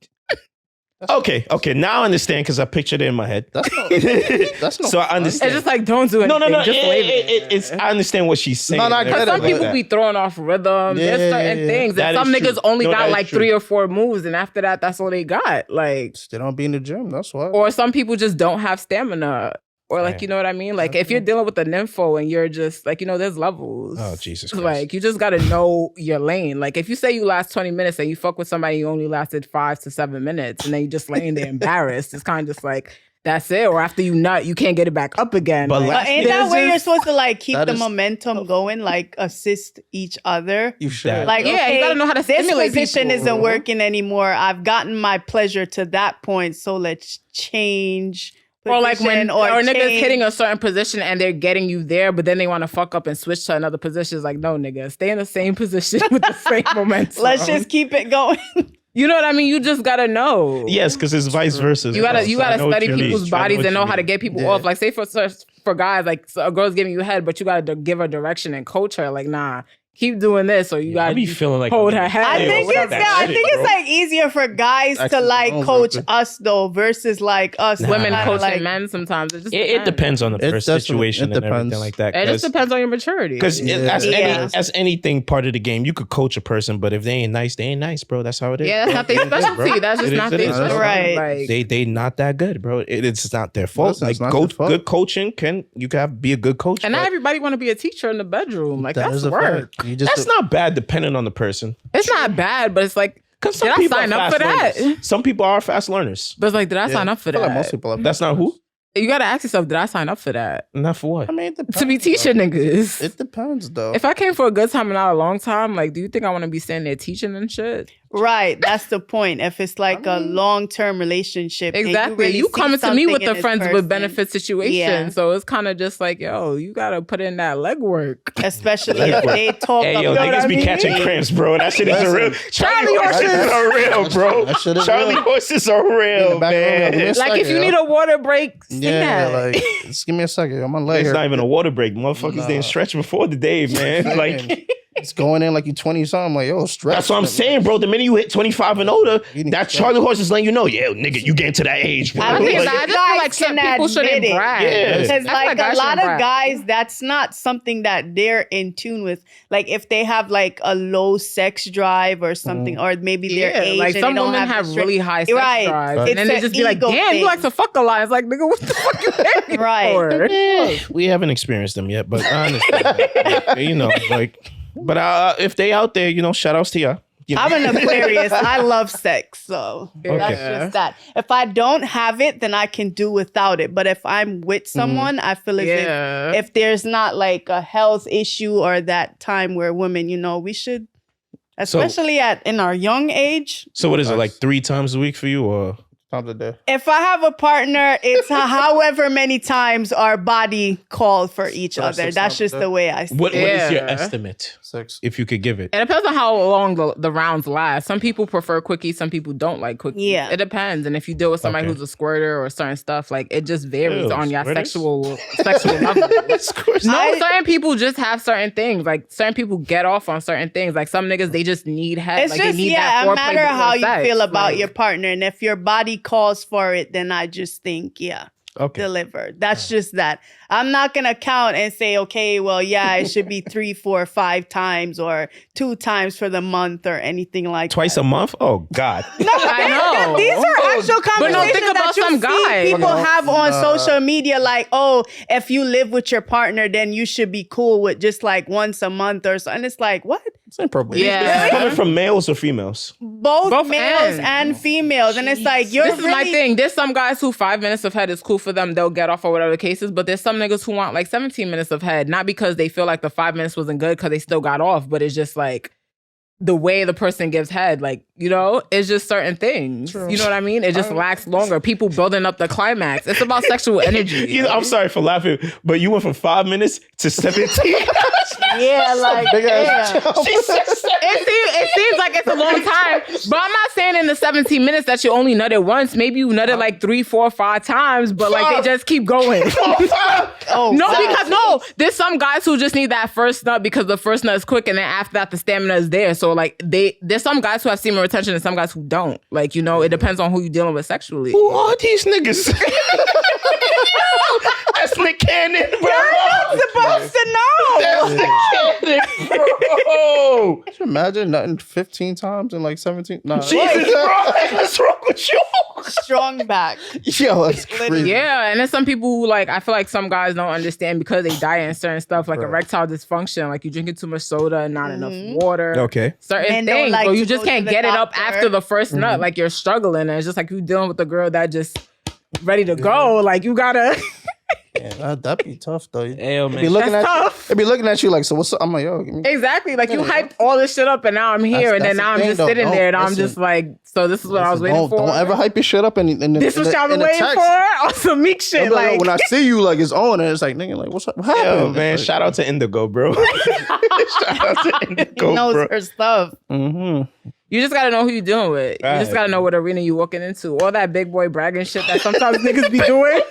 [SPEAKER 4] Okay. Now I understand because I pictured it in my head.
[SPEAKER 1] That's no.
[SPEAKER 4] So I understand.
[SPEAKER 3] It's just like, don't do anything.
[SPEAKER 4] No.
[SPEAKER 3] Just lay there.
[SPEAKER 4] I understand what she's saying.
[SPEAKER 1] No, I get
[SPEAKER 3] Because
[SPEAKER 1] it,
[SPEAKER 3] some
[SPEAKER 1] but-
[SPEAKER 3] people be throwing off rhythm.
[SPEAKER 1] Yeah,
[SPEAKER 3] There's certain
[SPEAKER 1] yeah.
[SPEAKER 3] things.
[SPEAKER 4] That
[SPEAKER 3] And some
[SPEAKER 4] is true.
[SPEAKER 3] niggas only
[SPEAKER 4] No,
[SPEAKER 3] got
[SPEAKER 4] that is
[SPEAKER 3] like
[SPEAKER 4] true.
[SPEAKER 3] 3 or 4 moves, and after that, that's all they got. Like,
[SPEAKER 1] They don't be in the gym. That's why.
[SPEAKER 3] or some people just don't have stamina. Or like,
[SPEAKER 4] Damn.
[SPEAKER 3] you know what I mean? Like, if you're dealing with a nympho and you're just like, there's levels.
[SPEAKER 4] Oh, Jesus Christ.
[SPEAKER 3] Like, you just got to know your lane. Like, if you say you last 20 minutes and you fuck with somebody you only lasted 5 to 7 minutes and then you just laying there embarrassed, it's kind of just like, that's it. Or after you nut, you can't get it back up again.
[SPEAKER 4] But
[SPEAKER 3] Like,
[SPEAKER 2] But ain't that
[SPEAKER 3] there's
[SPEAKER 2] where you're
[SPEAKER 3] just-
[SPEAKER 2] supposed to like keep
[SPEAKER 1] That
[SPEAKER 2] the
[SPEAKER 1] is-
[SPEAKER 2] momentum going, like assist each other?
[SPEAKER 1] You should.
[SPEAKER 4] That-
[SPEAKER 2] Like,
[SPEAKER 3] Yeah, you
[SPEAKER 2] okay,
[SPEAKER 3] gotta know how to
[SPEAKER 2] this
[SPEAKER 3] stimulate
[SPEAKER 2] position
[SPEAKER 3] people.
[SPEAKER 2] isn't working anymore. I've gotten my pleasure to that point, so let's change.
[SPEAKER 3] Or like when
[SPEAKER 2] position
[SPEAKER 3] or niggas
[SPEAKER 2] change.
[SPEAKER 3] hitting a certain position and they're getting you there, but then they want to fuck up and switch to another position. It's like, no, nigga, stay in the same position with the same momentum.
[SPEAKER 2] Let's just keep it going.
[SPEAKER 3] you know what I mean? You just gotta know.
[SPEAKER 4] Yes, because it's vice versa.
[SPEAKER 3] You gotta
[SPEAKER 4] I know what
[SPEAKER 3] study
[SPEAKER 4] you mean.
[SPEAKER 3] people's
[SPEAKER 4] I know
[SPEAKER 3] bodies
[SPEAKER 4] what
[SPEAKER 3] and
[SPEAKER 4] you
[SPEAKER 3] know how to
[SPEAKER 4] mean.
[SPEAKER 3] get people
[SPEAKER 1] Yeah.
[SPEAKER 3] off. Like, say for guys, like so a girl's giving you head, but you gotta give her direction and coach her. Like, nah, keep doing this, or you
[SPEAKER 4] I
[SPEAKER 3] gotta
[SPEAKER 4] be feeling like
[SPEAKER 3] hold her head.
[SPEAKER 2] I
[SPEAKER 4] Hey,
[SPEAKER 2] think
[SPEAKER 4] what
[SPEAKER 2] it's
[SPEAKER 4] up, that
[SPEAKER 2] I
[SPEAKER 4] shit,
[SPEAKER 2] think
[SPEAKER 4] bro?
[SPEAKER 2] it's like easier for guys to
[SPEAKER 1] Actually,
[SPEAKER 2] like
[SPEAKER 1] no,
[SPEAKER 2] coach
[SPEAKER 1] bro.
[SPEAKER 2] us though versus like us
[SPEAKER 3] women
[SPEAKER 2] kinda
[SPEAKER 3] coaching
[SPEAKER 2] like,
[SPEAKER 3] men sometimes. It just
[SPEAKER 4] It depends on the
[SPEAKER 1] It
[SPEAKER 4] first
[SPEAKER 1] definitely-
[SPEAKER 4] situation
[SPEAKER 1] it
[SPEAKER 4] and everything
[SPEAKER 1] depends.
[SPEAKER 4] like that.
[SPEAKER 3] It just depends on your maturity.
[SPEAKER 4] Because
[SPEAKER 1] Yeah.
[SPEAKER 2] Yeah.
[SPEAKER 4] as anything part of the game, you could coach a person, but if they ain't nice, they ain't nice, bro. That's how it is.
[SPEAKER 3] Yeah, that's not their specialty. That's just
[SPEAKER 4] It is,
[SPEAKER 3] not
[SPEAKER 4] it
[SPEAKER 3] their
[SPEAKER 4] is.
[SPEAKER 3] specialty.
[SPEAKER 2] Right.
[SPEAKER 3] Like,
[SPEAKER 4] They not that good, bro. It's not their fault.
[SPEAKER 1] Listen, it's
[SPEAKER 4] Like
[SPEAKER 1] not their fault.
[SPEAKER 4] good coaching you can be a good coach.
[SPEAKER 3] and not
[SPEAKER 4] but
[SPEAKER 3] everybody want to be a teacher in the bedroom. Like,
[SPEAKER 1] That
[SPEAKER 3] that's
[SPEAKER 1] is a
[SPEAKER 3] work.
[SPEAKER 1] fact. You just
[SPEAKER 4] that's not bad depending on the person.
[SPEAKER 3] It's not bad, but it's like,
[SPEAKER 4] Because
[SPEAKER 3] did I sign up for that?
[SPEAKER 4] Some people are fast learners.
[SPEAKER 3] But it's like, did I sign up for
[SPEAKER 1] I feel
[SPEAKER 3] that?
[SPEAKER 1] like most people are.
[SPEAKER 4] That's not who.
[SPEAKER 3] You gotta ask yourself, did I sign up for that?
[SPEAKER 4] Not for what.
[SPEAKER 1] I mean, it depends,
[SPEAKER 3] To be teaching
[SPEAKER 1] though.
[SPEAKER 3] niggas.
[SPEAKER 1] It depends though.
[SPEAKER 3] If I came for a good time and not a long time, like, do you think I want to be sitting there teaching and shit?
[SPEAKER 2] right. That's the point. If it's like a long term relationship, and
[SPEAKER 3] Exactly.
[SPEAKER 2] really
[SPEAKER 3] You
[SPEAKER 2] see
[SPEAKER 3] coming to me
[SPEAKER 2] something
[SPEAKER 3] with
[SPEAKER 2] in
[SPEAKER 3] the
[SPEAKER 2] this
[SPEAKER 3] friends
[SPEAKER 2] person,
[SPEAKER 3] with benefit situation.
[SPEAKER 2] Yeah.
[SPEAKER 3] So it's kind of just like, yo, you gotta put in that legwork.
[SPEAKER 2] especially if they talk
[SPEAKER 4] Hey, yo,
[SPEAKER 2] about
[SPEAKER 4] niggas be
[SPEAKER 3] I mean?
[SPEAKER 4] catching crimps, bro. That shit is a real. Charlie
[SPEAKER 1] horses.
[SPEAKER 4] horses are real, bro.
[SPEAKER 1] That shit is
[SPEAKER 4] Charlie
[SPEAKER 1] real.
[SPEAKER 4] horses are real,
[SPEAKER 1] Back room, give me a
[SPEAKER 4] man.
[SPEAKER 3] Like, if you
[SPEAKER 1] second,
[SPEAKER 3] need
[SPEAKER 1] yo.
[SPEAKER 3] a water break, stick
[SPEAKER 1] Yeah,
[SPEAKER 3] that.
[SPEAKER 1] like just give me a second. I'm gonna lay
[SPEAKER 4] It's
[SPEAKER 1] here.
[SPEAKER 4] not even a water break. Motherfuckers
[SPEAKER 1] Nah.
[SPEAKER 4] didn't stretch before the day, man. Like,
[SPEAKER 1] It's going in like you 20 something. Like, yo, stress.
[SPEAKER 4] that's what I'm saying, bro. The minute you hit 25 and older,
[SPEAKER 1] You need
[SPEAKER 4] that
[SPEAKER 1] to
[SPEAKER 4] Charlie horse is letting you know, yeah, nigga, you getting to that age, bro.
[SPEAKER 2] I
[SPEAKER 3] think
[SPEAKER 2] think
[SPEAKER 3] that- I just feel like some
[SPEAKER 2] guys
[SPEAKER 3] people
[SPEAKER 2] can
[SPEAKER 3] shouldn't
[SPEAKER 2] admit it.
[SPEAKER 3] brag.
[SPEAKER 4] Yeah.
[SPEAKER 2] Because
[SPEAKER 3] I feel
[SPEAKER 2] like a
[SPEAKER 3] guys
[SPEAKER 2] lot
[SPEAKER 3] shouldn't
[SPEAKER 2] of
[SPEAKER 3] brag.
[SPEAKER 2] guys, that's not something that they're in tune with. Like if they have like a low sex drive or something, or maybe they're age
[SPEAKER 3] like
[SPEAKER 2] and
[SPEAKER 3] some
[SPEAKER 2] they don't
[SPEAKER 3] women
[SPEAKER 2] have,
[SPEAKER 3] have
[SPEAKER 2] the strength-
[SPEAKER 3] really high sex
[SPEAKER 2] Right.
[SPEAKER 3] drive,
[SPEAKER 2] It's
[SPEAKER 3] and then they
[SPEAKER 2] an
[SPEAKER 3] just be like,
[SPEAKER 2] ego
[SPEAKER 3] "Damn,
[SPEAKER 2] thing.
[SPEAKER 3] you like to fuck a lot." It's like, nigga, what the fuck you paying
[SPEAKER 2] Right.
[SPEAKER 3] for?
[SPEAKER 4] We haven't experienced them yet, but I understand. that. You know, like, but if they out there, you know, shout outs to y'all. You know.
[SPEAKER 2] I'm an Aquarius. I love sex, so that's
[SPEAKER 3] Okay.
[SPEAKER 2] just that. If I don't have it, then I can do without it. But if I'm with someone, I feel as
[SPEAKER 3] Yeah.
[SPEAKER 2] if there's not like a health issue or that time where women, we should, especially in our young age.
[SPEAKER 4] So what is it, like 3 times a week for you, or?
[SPEAKER 1] Times a day.
[SPEAKER 2] If I have a partner, it's however many times our body called for each
[SPEAKER 1] So
[SPEAKER 2] other.
[SPEAKER 1] 6
[SPEAKER 2] That's
[SPEAKER 1] times
[SPEAKER 2] just
[SPEAKER 1] a
[SPEAKER 2] the
[SPEAKER 1] day?
[SPEAKER 2] way I see
[SPEAKER 4] What
[SPEAKER 2] it.
[SPEAKER 4] is your
[SPEAKER 3] Yeah.
[SPEAKER 4] estimate,
[SPEAKER 1] 6.
[SPEAKER 4] if you could give it?
[SPEAKER 3] It depends on how long the rounds last. Some people prefer quickies. Some people don't like quickies.
[SPEAKER 2] Yeah.
[SPEAKER 3] It depends. And if you deal with somebody
[SPEAKER 4] Okay.
[SPEAKER 3] who's a squirter or certain stuff, like it just varies
[SPEAKER 4] Ew,
[SPEAKER 3] on your
[SPEAKER 4] squirters?
[SPEAKER 3] sexual level.
[SPEAKER 2] I-
[SPEAKER 3] Certain people just have certain things. Like certain people get off on certain things. Like some niggas, they just need head.
[SPEAKER 2] It's
[SPEAKER 3] like
[SPEAKER 2] just,
[SPEAKER 3] they need that
[SPEAKER 2] a
[SPEAKER 3] foreplay
[SPEAKER 2] matter
[SPEAKER 3] before
[SPEAKER 2] how you
[SPEAKER 3] sex.
[SPEAKER 2] feel about
[SPEAKER 3] Like,
[SPEAKER 2] your partner. And if your body calls for it, then I just think,
[SPEAKER 4] Okay.
[SPEAKER 2] deliver. That's just that. I'm not going to count and say, okay, well, yeah, it should be 3, 4, 5 times or 2 times for the month or anything like
[SPEAKER 4] Twice
[SPEAKER 2] that.
[SPEAKER 4] a month? Oh God.
[SPEAKER 3] I know.
[SPEAKER 2] These are actual
[SPEAKER 3] But no,
[SPEAKER 2] conversations
[SPEAKER 3] think about
[SPEAKER 2] that you
[SPEAKER 3] some
[SPEAKER 2] see
[SPEAKER 3] guys.
[SPEAKER 2] people have on
[SPEAKER 1] Nah.
[SPEAKER 2] social media like, oh, if you live with your partner, then you should be cool with just like once a month or so. And it's like, what?
[SPEAKER 1] Same probation.
[SPEAKER 3] Yeah.
[SPEAKER 4] Coming from males or females?
[SPEAKER 2] Both males
[SPEAKER 3] ends.
[SPEAKER 2] and females. And it's like, you're
[SPEAKER 3] This is my thing. There's some guys who 5 minutes of head is cool for them. They'll get off or whatever the case is. But there's some niggas who want like 17 minutes of head. Not because they feel like the 5 minutes wasn't good because they still got off. But it's just like the way the person gives head. Like, you know, it's just certain things.
[SPEAKER 1] True.
[SPEAKER 3] You know what I mean? It just lasts longer. People building up the climax. It's about sexual energy.
[SPEAKER 4] You know, I'm sorry for laughing, but you went from 5 minutes to 17.
[SPEAKER 2] Yeah, like,
[SPEAKER 1] Big ass
[SPEAKER 2] damn.
[SPEAKER 1] chump.
[SPEAKER 3] It seems like it's a long time, but I'm not saying in the 17 minutes that you only nutted once. Maybe you nutted like 3, 4, 5 times, but like they just keep going.
[SPEAKER 2] Oh,
[SPEAKER 3] No,
[SPEAKER 2] God.
[SPEAKER 3] because no, there's some guys who just need that first nut because the first nut is quick, and then after that the stamina is there. So like there's some guys who have semen retention and some guys who don't. Like, you know, it depends on who you're dealing with sexually.
[SPEAKER 4] Who are these niggas? That's Nick Cannon, bro.
[SPEAKER 2] You're supposed to know.
[SPEAKER 4] That's Nick Cannon, bro.
[SPEAKER 1] Could you imagine nutting 15 times in like 17? Nah,
[SPEAKER 4] Jesus, bro. What's wrong with you?
[SPEAKER 2] Strong back.
[SPEAKER 1] Yo, that's crazy.
[SPEAKER 3] Yeah, and there's some people who like, I feel like some guys don't understand because they diet and certain stuff like erectile dysfunction, like you drinking too much soda and not enough water.
[SPEAKER 4] Okay.
[SPEAKER 3] Certain
[SPEAKER 2] Men don't
[SPEAKER 3] things,
[SPEAKER 2] like
[SPEAKER 3] or
[SPEAKER 2] to
[SPEAKER 3] you just
[SPEAKER 2] go to
[SPEAKER 3] can't
[SPEAKER 2] the
[SPEAKER 3] get it up
[SPEAKER 2] doctor.
[SPEAKER 3] after the first nut, like you're struggling, and it's just like you dealing with a girl that just ready to go. Like you gotta.
[SPEAKER 1] Yeah, that'd be tough though.
[SPEAKER 4] Hell,
[SPEAKER 1] They
[SPEAKER 4] man.
[SPEAKER 1] be looking
[SPEAKER 3] That's
[SPEAKER 1] at
[SPEAKER 3] tough.
[SPEAKER 1] you. They be looking at you like, so what's up? I'm like, yo, give me.
[SPEAKER 3] Exactly. Like you
[SPEAKER 1] Yeah.
[SPEAKER 3] hyped all this shit up and now I'm here, and then
[SPEAKER 1] That's
[SPEAKER 3] now I'm
[SPEAKER 1] the
[SPEAKER 3] just
[SPEAKER 1] thing,
[SPEAKER 3] sitting
[SPEAKER 1] though.
[SPEAKER 3] there and
[SPEAKER 1] Don't
[SPEAKER 3] I'm just
[SPEAKER 1] listen.
[SPEAKER 3] like, so this is what I was waiting for.
[SPEAKER 1] Don't ever hype your shit up in
[SPEAKER 3] This was what y'all
[SPEAKER 1] in
[SPEAKER 3] been
[SPEAKER 1] a
[SPEAKER 3] waiting
[SPEAKER 1] text.
[SPEAKER 3] for? On some meek
[SPEAKER 1] They'll
[SPEAKER 3] shit.
[SPEAKER 1] be like, yo,
[SPEAKER 3] Like,
[SPEAKER 1] when I see you, like it's on, and it's like, nigga, like what's up? What happened?
[SPEAKER 4] Yo, man, shout out to Indigo, bro. Shout out to
[SPEAKER 2] He
[SPEAKER 4] Indigo,
[SPEAKER 2] knows
[SPEAKER 4] bro.
[SPEAKER 2] her stuff.
[SPEAKER 1] Mm-hmm.
[SPEAKER 3] you just gotta know who you're dealing with. You just
[SPEAKER 4] Right.
[SPEAKER 3] gotta know what arena you walking into. All that big boy bragging shit that sometimes niggas be doing.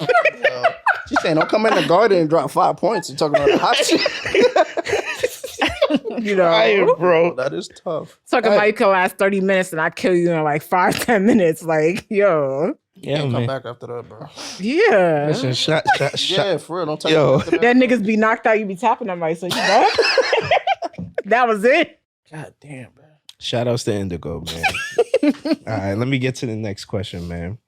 [SPEAKER 1] She's saying, don't come in the garden and drop 5 points. You're talking about the hot shit.
[SPEAKER 3] You know.
[SPEAKER 4] Fire, bro.
[SPEAKER 1] That is tough.
[SPEAKER 3] Talking about you can last 30 minutes and I kill you in like 5-10 minutes. Like, yo.
[SPEAKER 4] Yeah,
[SPEAKER 1] Can't come
[SPEAKER 4] man.
[SPEAKER 1] back after that, bro.
[SPEAKER 3] Yeah.
[SPEAKER 4] Listen, shot.
[SPEAKER 1] Yeah, for real. Don't tell
[SPEAKER 4] Yo.
[SPEAKER 1] me.
[SPEAKER 3] That niggas be knocked out, you be tapping them like, so you know? That was it.
[SPEAKER 1] God damn, bro.
[SPEAKER 4] Shout outs to Indigo, man. All right, let me get to the next question, man.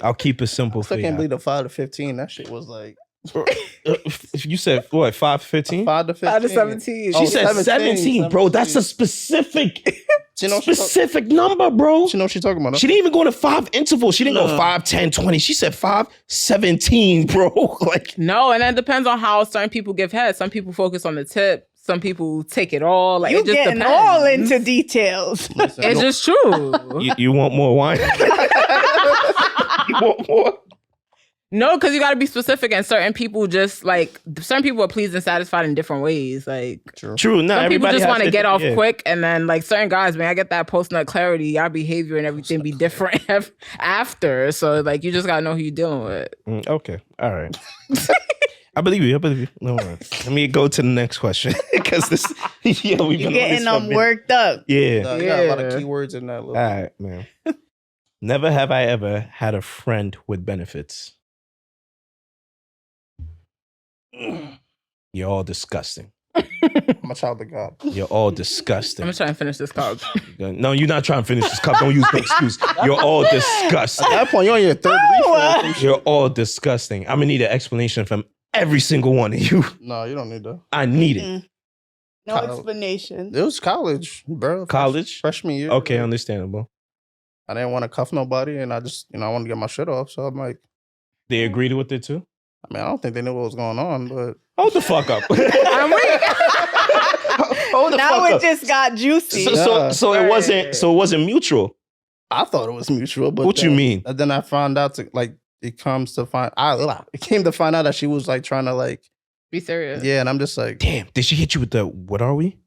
[SPEAKER 4] I'll keep it simple
[SPEAKER 1] I
[SPEAKER 4] for
[SPEAKER 1] still can't
[SPEAKER 4] you.
[SPEAKER 1] believe the 5 to 15. That shit was like
[SPEAKER 4] You said what? 5-15?
[SPEAKER 1] 5 to 15.
[SPEAKER 3] 5 to 17.
[SPEAKER 4] She
[SPEAKER 1] Oh,
[SPEAKER 4] said 17, bro. That's a
[SPEAKER 1] 17.
[SPEAKER 4] specific,
[SPEAKER 1] She know what she
[SPEAKER 4] specific number, bro.
[SPEAKER 1] She know what she talking about.
[SPEAKER 4] She didn't even go to 5 intervals. She didn't go 5, 10, 20. She said 5, 17, bro. Like,
[SPEAKER 3] No, and that depends on how certain people give head. Some people focus on the tip. Some people take it all. Like
[SPEAKER 2] You
[SPEAKER 3] it just
[SPEAKER 2] getting
[SPEAKER 3] depends.
[SPEAKER 2] all into details.
[SPEAKER 1] Listen,
[SPEAKER 3] It's just true.
[SPEAKER 4] you want more wine? You want more?
[SPEAKER 3] No, because you got to be specific, and certain people just like certain people are pleased and satisfied in different ways. Like
[SPEAKER 1] True.
[SPEAKER 4] True. No,
[SPEAKER 3] some people
[SPEAKER 4] everybody
[SPEAKER 3] just
[SPEAKER 4] has
[SPEAKER 3] want to
[SPEAKER 4] their-
[SPEAKER 3] get off
[SPEAKER 4] yeah.
[SPEAKER 3] quick, and then like certain guys, man, I get that post nut clarity. Your behavior and everything be different after. So like you just gotta know who you're dealing with.
[SPEAKER 4] Okay. All right. I believe you. No worries. Let me go to the next question because this. Yeah, we've
[SPEAKER 2] You
[SPEAKER 4] been on
[SPEAKER 2] getting
[SPEAKER 4] this for a
[SPEAKER 2] them
[SPEAKER 4] minute.
[SPEAKER 2] worked up.
[SPEAKER 4] Yeah.
[SPEAKER 1] You got a lot of
[SPEAKER 3] Yeah.
[SPEAKER 1] keywords in that. Little
[SPEAKER 4] All right, man. Never have I ever had a friend with benefits. You're all disgusting.
[SPEAKER 1] I'm a child of God.
[SPEAKER 4] You're all
[SPEAKER 3] I'm
[SPEAKER 4] disgusting.
[SPEAKER 3] gonna try and finish this cup.
[SPEAKER 4] No, you're not trying to finish this cup. Don't use the excuse. You're all disgusting.
[SPEAKER 1] At that point, you're on your third refill. or some shit.
[SPEAKER 4] You're all disgusting. I'm gonna need an explanation from every single one of you.
[SPEAKER 1] No, you don't need that.
[SPEAKER 4] I need it.
[SPEAKER 2] Mm. No
[SPEAKER 1] Kyle.
[SPEAKER 2] explanation.
[SPEAKER 1] It was college, bro.
[SPEAKER 4] College?
[SPEAKER 1] Freshman year.
[SPEAKER 4] Okay, understandable.
[SPEAKER 1] I didn't want to cuff nobody, and I just, I want to get my shit off. So I'm like,
[SPEAKER 4] They agreed with it too?
[SPEAKER 1] I mean, I don't think they knew what was going on, but
[SPEAKER 4] Hold the fuck up.
[SPEAKER 3] I'm weak.
[SPEAKER 4] Hold the
[SPEAKER 2] Now
[SPEAKER 4] fuck
[SPEAKER 2] it
[SPEAKER 4] up.
[SPEAKER 2] just got juicy.
[SPEAKER 4] So it wasn't mutual.
[SPEAKER 1] I thought it was mutual. But
[SPEAKER 4] What you mean?
[SPEAKER 1] And then I found out it came to find out that she was like trying to like,
[SPEAKER 3] Be serious.
[SPEAKER 1] yeah, and I'm just like,
[SPEAKER 4] Damn, did she hit you with the what are we?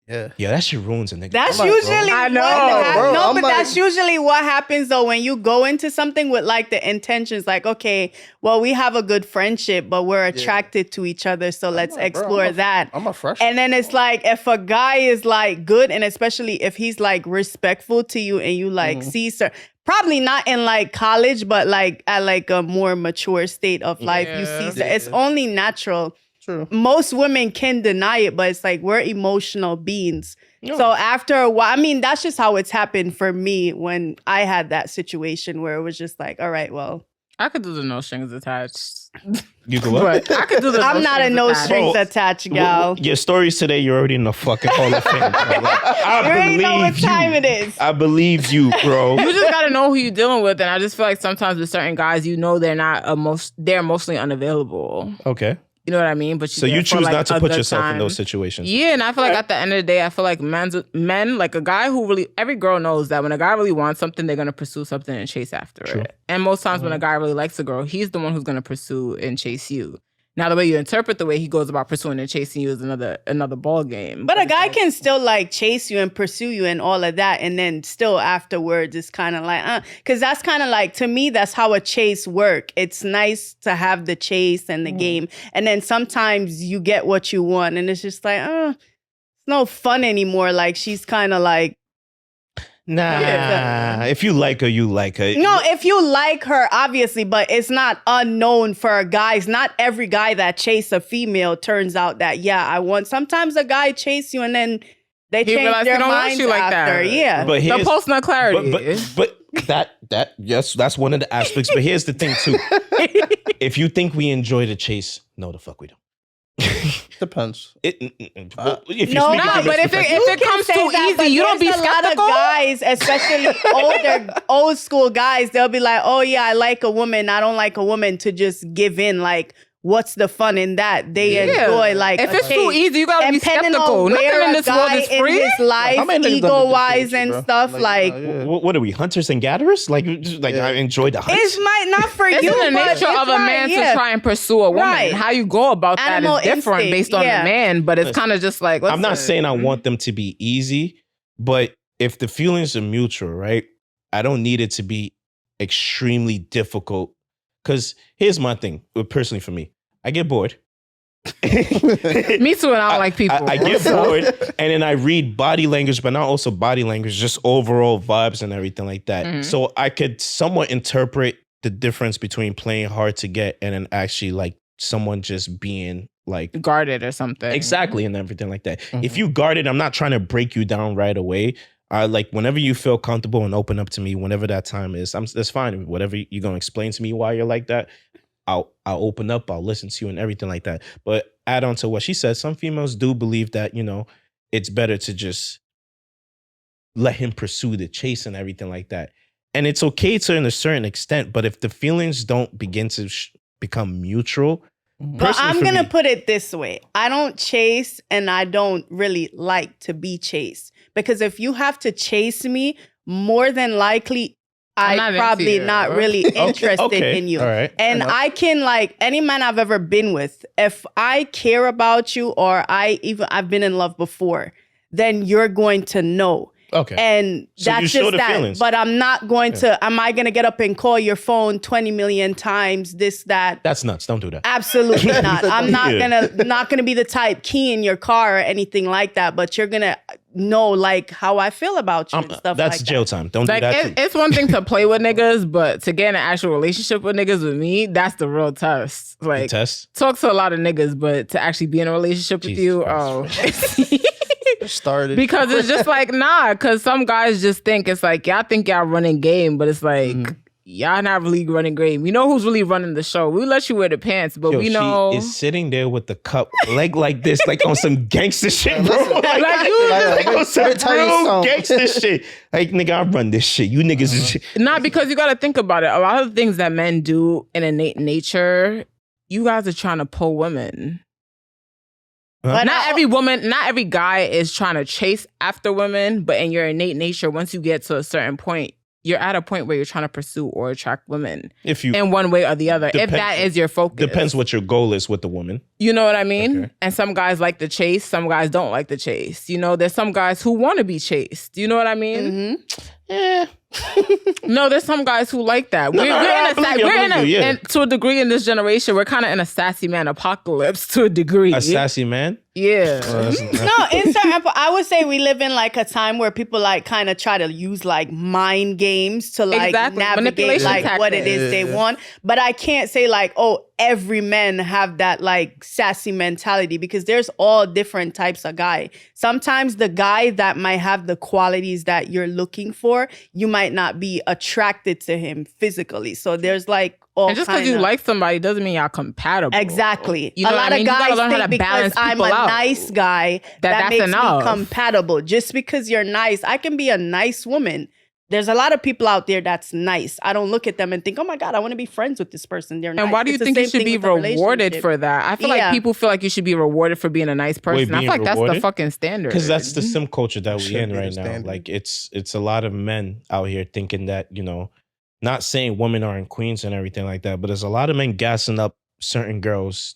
[SPEAKER 1] yeah.
[SPEAKER 4] Yeah, that shit ruins a nigga.
[SPEAKER 2] That's
[SPEAKER 1] I'm like,
[SPEAKER 2] usually
[SPEAKER 3] I know,
[SPEAKER 2] what hap-
[SPEAKER 1] bro.
[SPEAKER 2] No,
[SPEAKER 1] I'm
[SPEAKER 2] but
[SPEAKER 1] like-
[SPEAKER 2] that's usually what happens though when you go into something with like the intentions, like, okay, well, we have a good friendship, but we're attracted to each other, so let's
[SPEAKER 1] like, bro,
[SPEAKER 2] explore
[SPEAKER 1] I'm a-
[SPEAKER 2] that.
[SPEAKER 1] I'm a freshman.
[SPEAKER 2] And then it's like if a guy is like good, and especially if he's like respectful to you, and you like see, sir, probably not in like college, but like at like a more mature state of life, you
[SPEAKER 3] Yeah.
[SPEAKER 2] see, it's only natural.
[SPEAKER 1] True.
[SPEAKER 2] Most women can deny it, but it's like we're emotional beings. So after a while, I mean, that's just how it's happened for me when I had that situation where it was just like, all right, well,
[SPEAKER 3] I could do the no strings attached.
[SPEAKER 4] You go what?
[SPEAKER 3] But I could do the
[SPEAKER 2] I'm not a no
[SPEAKER 3] attached.
[SPEAKER 2] strings
[SPEAKER 4] Bro,
[SPEAKER 2] attached gal.
[SPEAKER 4] Your stories today, you're already in the fucking Hall of Fame. Bro. Like, I
[SPEAKER 2] You already know what
[SPEAKER 4] believe
[SPEAKER 2] time
[SPEAKER 4] you.
[SPEAKER 2] it is.
[SPEAKER 4] I believe you, bro.
[SPEAKER 3] You just gotta know who you're dealing with, and I just feel like sometimes with certain guys, you know they're emotionally unavailable.
[SPEAKER 4] Okay.
[SPEAKER 3] You know what I mean? But
[SPEAKER 4] So you choose not to put yourself in those situations.
[SPEAKER 3] Yeah, and I feel like at the end of the day, I feel like men, like a guy who really, every girl knows that when a guy really wants something, they're gonna pursue something and chase after
[SPEAKER 4] True.
[SPEAKER 3] it. And most times when a guy really likes a girl, he's the one who's gonna pursue and chase you. Now, the way you interpret the way he goes about pursuing and chasing you is another ball game.
[SPEAKER 2] But a guy can still like chase you and pursue you and all of that, and then still afterwards it's kind of like, because that's kind of like, to me, that's how a chase work. It's nice to have the chase and the game, and then sometimes you get what you want, and it's just like, it's no fun anymore. Like she's kind of like,
[SPEAKER 4] Nah, if you like her, you like her.
[SPEAKER 2] no, if you like her, obviously, but it's not unknown for guys. Not every guy that chase a female turns out that, yeah, I want. Sometimes a guy chase you and then they
[SPEAKER 3] He
[SPEAKER 2] change
[SPEAKER 3] realized
[SPEAKER 2] their
[SPEAKER 3] he don't want
[SPEAKER 2] minds
[SPEAKER 3] you like
[SPEAKER 2] after.
[SPEAKER 3] that.
[SPEAKER 2] Yeah.
[SPEAKER 4] But
[SPEAKER 3] The
[SPEAKER 4] here's,
[SPEAKER 3] post nut clarity.
[SPEAKER 4] but that yes, that's one of the aspects. But here's the thing too: if you think we enjoy the chase, no, the fuck we don't.
[SPEAKER 1] Depends.
[SPEAKER 4] If you
[SPEAKER 2] No,
[SPEAKER 4] speak
[SPEAKER 3] no,
[SPEAKER 4] from
[SPEAKER 3] but
[SPEAKER 4] this
[SPEAKER 3] if it
[SPEAKER 4] perspective-
[SPEAKER 3] comes
[SPEAKER 2] say
[SPEAKER 3] too
[SPEAKER 2] that,
[SPEAKER 3] easy,
[SPEAKER 2] but
[SPEAKER 3] you don't be
[SPEAKER 2] there's a lot of
[SPEAKER 3] skeptical?
[SPEAKER 2] guys, especially old school guys, they'll be like, oh yeah, I like a woman. I don't like a woman to just give in. Like, what's the fun in that? They enjoy like
[SPEAKER 3] if
[SPEAKER 2] a
[SPEAKER 3] it's too
[SPEAKER 2] chase.
[SPEAKER 3] easy, you gotta be
[SPEAKER 2] And depending
[SPEAKER 3] skeptical.
[SPEAKER 2] on
[SPEAKER 3] Nothing
[SPEAKER 2] where
[SPEAKER 3] in
[SPEAKER 2] a
[SPEAKER 3] this world
[SPEAKER 2] guy
[SPEAKER 3] is free.
[SPEAKER 2] in his life,
[SPEAKER 1] How many niggas done did this
[SPEAKER 2] ego-wise
[SPEAKER 1] shit with you,
[SPEAKER 2] and
[SPEAKER 1] bro?
[SPEAKER 2] stuff, like
[SPEAKER 1] yeah.
[SPEAKER 4] What are we, hunters and gatherers? Like, I enjoy the hunt.
[SPEAKER 2] it's might not for
[SPEAKER 3] It's
[SPEAKER 2] you,
[SPEAKER 3] in the
[SPEAKER 2] but
[SPEAKER 3] nature
[SPEAKER 2] it's
[SPEAKER 3] of a
[SPEAKER 2] right,
[SPEAKER 3] man
[SPEAKER 2] yeah.
[SPEAKER 3] to try and pursue a woman.
[SPEAKER 2] Right.
[SPEAKER 3] How you go about
[SPEAKER 2] Animal
[SPEAKER 3] that is different
[SPEAKER 2] instinct,
[SPEAKER 3] based on
[SPEAKER 2] yeah.
[SPEAKER 3] the man, but it's kind of just like,
[SPEAKER 4] I'm not
[SPEAKER 3] listen.
[SPEAKER 4] saying I want them to be easy, but if the feelings are mutual, right? I don't need it to be extremely difficult. Because here's my thing, personally for me, I get bored.
[SPEAKER 3] Me too, and I don't like people.
[SPEAKER 4] I get bored, and then I read body language, but not also body language, just overall vibes and everything like that.
[SPEAKER 3] Mhm.
[SPEAKER 4] So I could somewhat interpret the difference between playing hard to get and then actually like someone just being like
[SPEAKER 3] guarded or something.
[SPEAKER 4] exactly and everything like that.
[SPEAKER 1] Mhm.
[SPEAKER 4] If you guard it, I'm not trying to break you down right away. Like whenever you feel comfortable and open up to me, whenever that time is, that's fine. Whatever you're gonna explain to me why you're like that, I'll open up, I'll listen to you and everything like that. But add on to what she said, some females do believe that, you know, it's better to just let him pursue the chase and everything like that. And it's okay to a certain extent, but if the feelings don't begin to become mutual,
[SPEAKER 1] Mhm.
[SPEAKER 2] But
[SPEAKER 4] personally
[SPEAKER 2] I'm
[SPEAKER 4] for
[SPEAKER 2] going to
[SPEAKER 4] me-
[SPEAKER 2] put it this way. I don't chase and I don't really like to be chased. Because if you have to chase me, more than likely,
[SPEAKER 3] I'm not
[SPEAKER 2] I'm
[SPEAKER 3] into
[SPEAKER 2] probably
[SPEAKER 3] you.
[SPEAKER 2] not really interested
[SPEAKER 4] okay,
[SPEAKER 2] in you.
[SPEAKER 4] all right.
[SPEAKER 2] And I can like any man I've ever been with, if I care about you or I've been in love before, then you're going to know.
[SPEAKER 4] Okay.
[SPEAKER 2] And
[SPEAKER 4] So you
[SPEAKER 2] that's
[SPEAKER 4] show
[SPEAKER 2] just
[SPEAKER 4] the
[SPEAKER 2] that.
[SPEAKER 4] feelings.
[SPEAKER 2] But I'm not going to, am I going to get up and call your phone 20 million times, this, that?
[SPEAKER 4] That's nuts. Don't do that.
[SPEAKER 2] Absolutely not. I'm not
[SPEAKER 4] Yeah.
[SPEAKER 2] gonna be the type key in your car or anything like that, but you're gonna know like how I feel about you and stuff
[SPEAKER 4] That's
[SPEAKER 2] like
[SPEAKER 4] jail
[SPEAKER 2] that.
[SPEAKER 4] time. Don't
[SPEAKER 3] Like
[SPEAKER 4] do that. too.
[SPEAKER 3] it's one thing to play with niggas, but to get in an actual relationship with niggas with me, that's the real test.
[SPEAKER 4] The
[SPEAKER 3] Like
[SPEAKER 4] test.
[SPEAKER 3] talk to a lot of niggas, but to actually be in a relationship with
[SPEAKER 4] Jesus
[SPEAKER 3] you,
[SPEAKER 4] Christ.
[SPEAKER 1] Started.
[SPEAKER 3] because it's just like nah. Because some guys just think it's like y'all think y'all running game, but it's like y'all not really running game. You know who's really running the show? We let you wear the pants, but
[SPEAKER 4] Yo,
[SPEAKER 3] we know.
[SPEAKER 4] she is sitting there with the cup, leg like this, like on some gangster shit, bro.
[SPEAKER 3] Like, you
[SPEAKER 4] like on some
[SPEAKER 1] let me tell you
[SPEAKER 4] real
[SPEAKER 1] something.
[SPEAKER 4] gangster shit. Like, nigga, I run this shit. You niggas is
[SPEAKER 3] Not because you got to think about it. A lot of the things that men do in innate nature, you guys are trying to pull women.
[SPEAKER 2] But
[SPEAKER 3] Not every guy is trying to chase after women, but in your innate nature, once you get to a certain point, you're at a point where you're trying to pursue or attract women
[SPEAKER 4] if you
[SPEAKER 3] in one way or the other. If
[SPEAKER 4] Depends-
[SPEAKER 3] that is your focus.
[SPEAKER 4] depends what your goal is with the woman.
[SPEAKER 3] You know what I mean?
[SPEAKER 4] Okay.
[SPEAKER 3] And some guys like the chase, some guys don't like the chase. You know, there's some guys who want to be chased. You know what I mean?
[SPEAKER 2] Mhm.
[SPEAKER 4] Yeah.
[SPEAKER 3] No, there's some guys who like that.
[SPEAKER 4] No, I believe you, yeah.
[SPEAKER 3] and to a degree in this generation, we're kind of in a sassy man apocalypse to a degree.
[SPEAKER 4] A sassy man.
[SPEAKER 3] Yeah.
[SPEAKER 4] Well, that's-
[SPEAKER 2] No, in certain, I would say we live in like a time where people like kind of try to use like mind games to like
[SPEAKER 3] Exactly.
[SPEAKER 2] navigate
[SPEAKER 3] Manipulation
[SPEAKER 2] like what it is they
[SPEAKER 1] tactics.
[SPEAKER 2] want. But I can't say like, oh, every man have that like sassy mentality because there's all different types of guy. Sometimes the guy that might have the qualities that you're looking for, you might might not be attracted to him physically. So there's like all
[SPEAKER 3] And just because you like somebody doesn't mean y'all compatible.
[SPEAKER 2] Exactly.
[SPEAKER 3] You know
[SPEAKER 2] a lot
[SPEAKER 3] what I mean?
[SPEAKER 2] of
[SPEAKER 3] You gotta
[SPEAKER 2] guys
[SPEAKER 3] learn how
[SPEAKER 2] think
[SPEAKER 3] to
[SPEAKER 2] because
[SPEAKER 3] balance
[SPEAKER 2] I'm
[SPEAKER 3] people
[SPEAKER 2] a
[SPEAKER 3] out.
[SPEAKER 2] nice guy that
[SPEAKER 3] That's
[SPEAKER 2] makes
[SPEAKER 3] enough.
[SPEAKER 2] me compatible. Just because you're nice, I can be a nice woman. There's a lot of people out there that's nice. I don't look at them and think, oh my God, I want to be friends with this person. They're nice.
[SPEAKER 3] And why do you
[SPEAKER 2] It's the
[SPEAKER 3] think you
[SPEAKER 2] same
[SPEAKER 3] should
[SPEAKER 2] thing
[SPEAKER 3] be
[SPEAKER 2] with a
[SPEAKER 3] rewarded
[SPEAKER 2] relationship.
[SPEAKER 3] for that? I feel like people feel like you should be rewarded for being a nice person. I
[SPEAKER 4] being
[SPEAKER 3] feel like that's the
[SPEAKER 4] rewarded?
[SPEAKER 3] fucking standard.
[SPEAKER 4] Because that's the sim culture that
[SPEAKER 1] Should
[SPEAKER 4] we in
[SPEAKER 1] be the
[SPEAKER 4] right now.
[SPEAKER 1] standard.
[SPEAKER 4] Like it's a lot of men out here thinking that, you know, not saying women aren't queens and everything like that, but there's a lot of men gassing up certain girls,